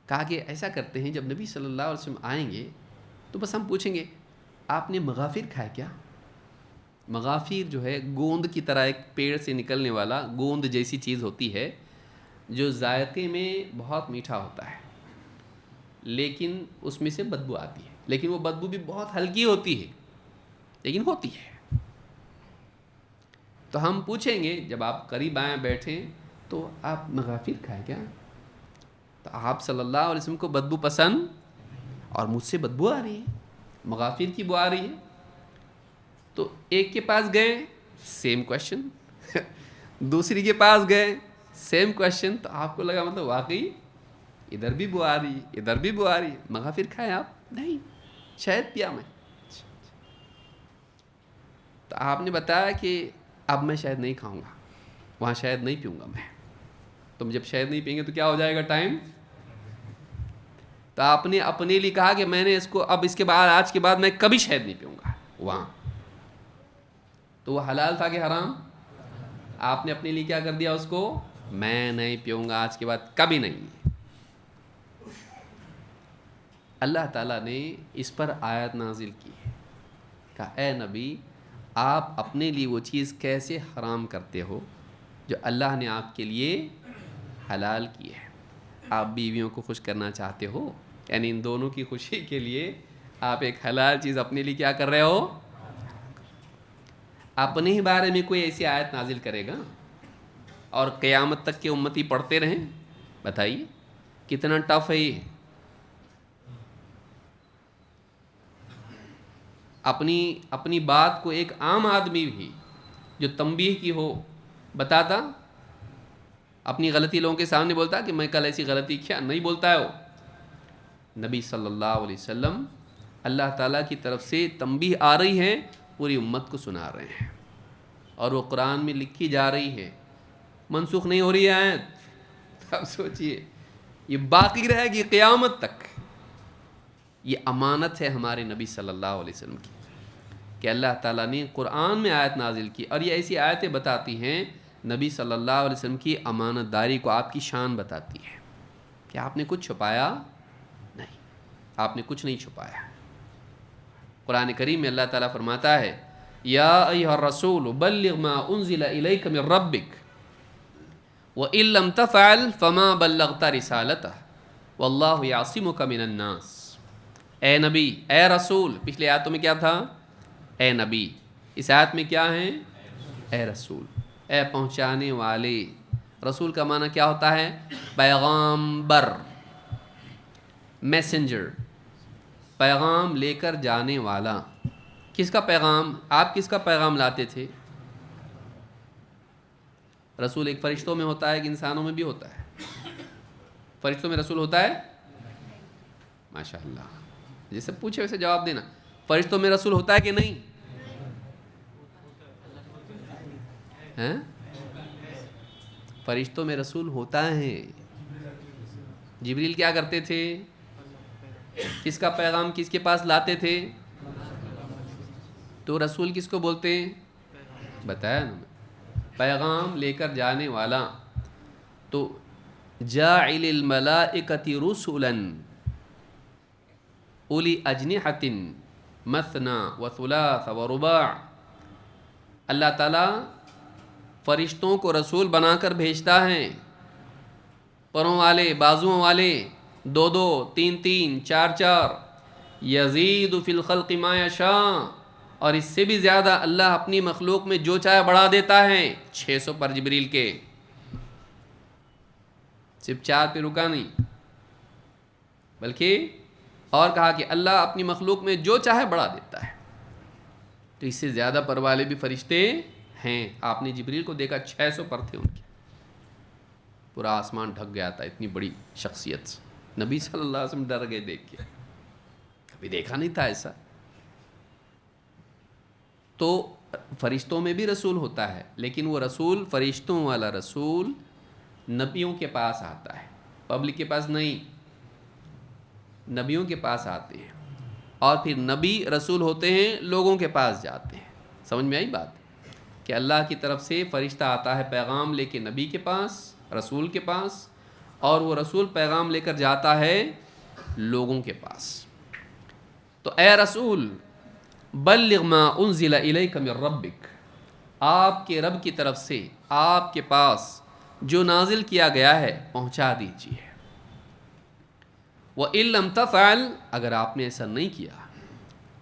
A: کہا کہ ایسا کرتے ہیں جب نبی صلی اللہ علیہ وسلم آئیں گے تو بس ہم پوچھیں گے آپ نے مغافر کھایا کیا؟ مغافیر جو ہے گوند کی طرح ایک پیڑ سے نکلنے والا گوند جیسی چیز ہوتی ہے، جو ذائقے میں بہت میٹھا ہوتا ہے لیکن اس میں سے بدبو آتی ہے، لیکن وہ بدبو بھی بہت ہلکی ہوتی ہے لیکن ہوتی ہے۔ تو ہم پوچھیں گے جب آپ قریب آئیں بیٹھیں تو آپ مغافر کھائے کیا؟ تو آپ صلی اللہ علیہ وسلم کو بدبو پسند، اور مجھ سے بدبو آ رہی ہے، مغافر کی بو آ رہی ہے۔ تو ایک کے پاس گئے سیم کویشچن، دوسری کے پاس گئے سیم کویشچن، تو آپ کو لگا مطلب واقعی ادھر بھی بو آ رہی ہے ادھر بھی بو آ رہی ہے، مغافر کھائے آپ؟ نہیں، شہد پیا میں۔ تو آپ نے بتایا کہ اب میں شہد نہیں کھاؤں گا، وہاں شہد نہیں پیوں گا میں۔ تم جب شہد نہیں پئیں گے تو کیا ہو جائے گا ٹائم؟ تو آپ نے اپنے لیے کہا کہ میں نے اس کو اب اس کے بعد آج کے بعد میں کبھی شہد نہیں پیوں گا وہاں۔ تو وہ حلال تھا کہ حرام؟ آپ نے اپنے لیے کیا کر دیا اس کو؟ میں نہیں پیوں گا آج کے بعد کبھی نہیں۔ اللہ تعالیٰ نے اس پر آیت نازل کی ہے، کہا اے نبی آپ اپنے لیے وہ چیز کیسے حرام کرتے ہو جو اللہ نے آپ کے لیے حلال کی ہے؟ آپ بیویوں کو خوش کرنا چاہتے ہو، یعنی ان دونوں کی خوشی کے لیے آپ ایک حلال چیز اپنے لیے کیا کر رہے ہو؟ اپنے ہی بارے میں کوئی ایسی آیت نازل کرے گا اور قیامت تک کے امتی پڑھتے رہیں؟ بتائیے کتنا ٹف ہے یہ۔ اپنی بات کو ایک عام آدمی بھی جو تنبیہ کی ہو بتاتا، اپنی غلطی لوگوں کے سامنے بولتا کہ میں کل ایسی غلطی کیا، نہیں بولتا ہے وہ۔ نبی صلی اللہ علیہ وسلم اللہ تعالیٰ کی طرف سے تنبیہ آ رہی ہے، پوری امت کو سنا رہے ہیں، اور وہ قرآن میں لکھی جا رہی ہے، منسوخ نہیں ہو رہی ہے آیت۔ اب سوچئے یہ باقی رہے گی قیامت تک۔ یہ امانت ہے ہمارے نبی صلی اللہ علیہ وسلم کی کہ اللہ تعالیٰ نے قرآن میں آیت نازل کی، اور یہ ایسی آیتیں بتاتی ہیں نبی صلی اللہ علیہ وسلم کی امانت داری کو، آپ کی شان بتاتی ہے کہ آپ نے کچھ چھپایا نہیں، آپ نے کچھ نہیں چھپایا۔ قرآن کریم میں اللہ تعالیٰ فرماتا ہے یا ایھا الرسول بلغ ما انزل الیک من ربک وان لم تفعل فما بلغت رسالتہ واللہ یعصمک من الناس۔ اے نبی، اے رسول. پچھلی آیتوں میں کیا تھا؟ اے نبی. اس آیت میں کیا ہے؟ اے رسول، اے پہنچانے والے. رسول کا معنی کیا ہوتا ہے؟ پیغامبر، میسنجر، پیغام لے کر جانے والا. کس کا پیغام؟ آپ کس کا پیغام لاتے تھے؟ رسول ایک فرشتوں میں ہوتا ہے کہ انسانوں میں بھی ہوتا ہے؟ فرشتوں میں رسول ہوتا ہے؟ ماشاء اللہ، جیسے پوچھے ویسے جواب دینا. فرشتوں میں رسول ہوتا ہے کہ نہیں؟ ہیں؟ فرشتوں میں رسول ہوتا ہے. جبریل کیا کرتے تھے؟ کس کا پیغام کس کے پاس لاتے تھے؟ تو رسول کس کو بولتے ہیں؟ بتایا نا، پیغام لے کر جانے والا. تو جاعل الملائکۃ رسلا اولی اجنحۃ مثنی وثلاث ورباع. اللہ تعالیٰ فرشتوں کو رسول بنا کر بھیجتا ہے، پروں والے، بازوؤں والے، دو دو، تین تین، چار چار. یزید فی الخلق ما یشاء. اور اس سے بھی زیادہ اللہ اپنی مخلوق میں جو چاہے بڑھا دیتا ہے. 600 پر جبریل کے، صرف 4 پہ رکا نہیں، بلکہ اور کہا کہ اللہ اپنی مخلوق میں جو چاہے بڑھا دیتا ہے. تو اس سے زیادہ پر والے بھی فرشتے ہیں. آپ نے جبریل کو دیکھا، 600 پر تھے ان کے. پورا آسمان ڈھک گیا تھا، اتنی بڑی شخصیت. نبی صلی اللہ علیہ وسلم ڈر گئے دیکھ کے، کبھی دیکھا نہیں تھا ایسا. تو فرشتوں میں بھی رسول ہوتا ہے، لیکن وہ رسول، فرشتوں والا رسول نبیوں کے پاس آتا ہے، پبلک کے پاس نہیں. نبیوں کے پاس آتے ہیں، اور پھر نبی رسول ہوتے ہیں، لوگوں کے پاس جاتے ہیں. سمجھ میں آئی بات؟ کہ اللہ کی طرف سے فرشتہ آتا ہے پیغام لے کے نبی کے پاس، رسول کے پاس، اور وہ رسول پیغام لے کر جاتا ہے لوگوں کے پاس. تو اے رسول، بلغ ما انزل الیک من ربک، آپ کے رب کی طرف سے آپ کے پاس جو نازل کیا گیا ہے پہنچا دیجیے. وَإِن لَّمْ تَفْعَلْ، اگر آپ نے ایسا نہیں کیا،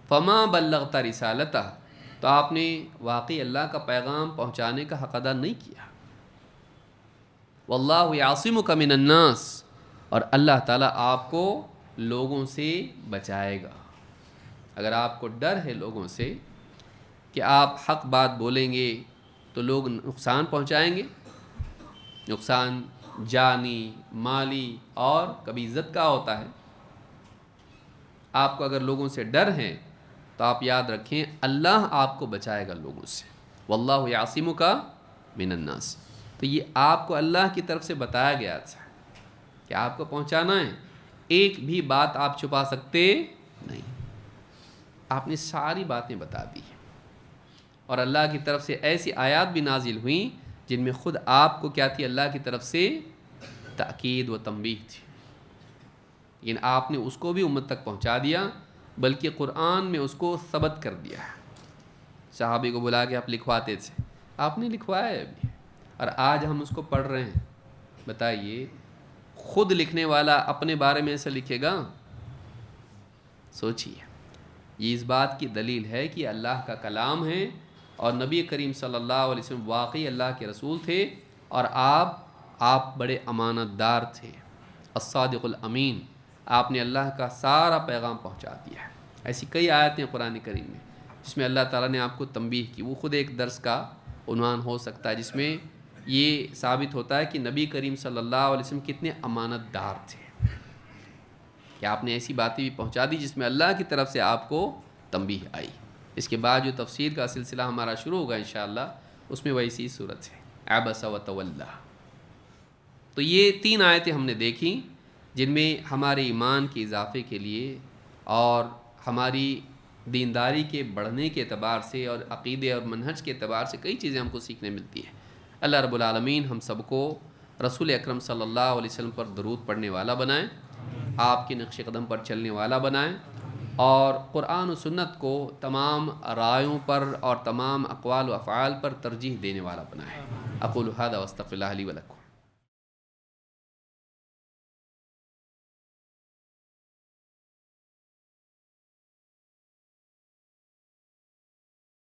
A: فَمَا بَلَّغْتَ رِسَالَتَهُ، تو آپ نے واقعی اللہ کا پیغام پہنچانے کا حق ادا نہیں کیا. وَاللَّهُ يَعْصِمُكَ مِنَ النَّاسِ، اور اللہ تعالیٰ آپ کو لوگوں سے بچائے گا. اگر آپ کو ڈر ہے لوگوں سے کہ آپ حق بات بولیں گے تو لوگ نقصان پہنچائیں گے، نقصان جانی، مالی، اور کبھی عزت کا ہوتا ہے. آپ کو اگر لوگوں سے ڈر ہے تو آپ یاد رکھیں اللہ آپ کو بچائے گا لوگوں سے. واللہ یعصمک من الناس. تو یہ آپ کو اللہ کی طرف سے بتایا گیا تھا کہ آپ کو پہنچانا ہے، ایک بھی بات آپ چھپا سکتے نہیں. آپ نے ساری باتیں بتا دی، اور اللہ کی طرف سے ایسی آیات بھی نازل ہوئیں جن میں خود آپ کو کیا تھی؟ اللہ کی طرف سے تاکید و تنبیہ تھی. لیکن آپ نے اس کو بھی امت تک پہنچا دیا، بلکہ قرآن میں اس کو ثبت کر دیا. صحابی کو بلا کے آپ لکھواتے تھے، آپ نے لکھوایا ہے ابھی، اور آج ہم اس کو پڑھ رہے ہیں. بتائیے، خود لکھنے والا اپنے بارے میں ایسا لکھے گا؟ سوچیے. یہ اس بات کی دلیل ہے کہ اللہ کا کلام ہے، اور نبی کریم صلی اللہ علیہ وسلم واقعی اللہ کے رسول تھے، اور آپ بڑے امانت دار تھے، الصادق الامین. آپ نے اللہ کا سارا پیغام پہنچا دیا ہے. ایسی کئی آیتیں قرآن کریم میں جس میں اللہ تعالیٰ نے آپ کو تنبیہ کی. وہ خود ایک درس کا عنوان ہو سکتا ہے، جس میں یہ ثابت ہوتا ہے کہ نبی کریم صلی اللہ علیہ وسلم کتنے امانت دار تھے، کہ آپ نے ایسی باتیں بھی پہنچا دی جس میں اللہ کی طرف سے آپ کو تنبیہ آئی. اس کے بعد جو تفسیر کا سلسلہ ہمارا شروع ہوگا انشاءاللہ، اس میں ویسی صورت ہے عبس وتولی. تو یہ 3 آیتیں ہم نے دیکھیں جن میں ہمارے ایمان کے اضافے کے لیے اور ہماری دینداری کے بڑھنے کے اعتبار سے اور عقیدے اور منہج کے اعتبار سے کئی چیزیں ہم کو سیکھنے ملتی ہیں. اللہ رب العالمین ہم سب کو رسول اکرم صلی اللہ علیہ وسلم پر درود پڑھنے والا بنائیں، آپ کے نقش قدم پر چلنے والا بنائیں، اور قرآن و سنت کو تمام رائوں پر اور تمام اقوال و افعال پر ترجیح دینے والا بنائیں. اقول ھذا واستغفر اللہ لی ولکم.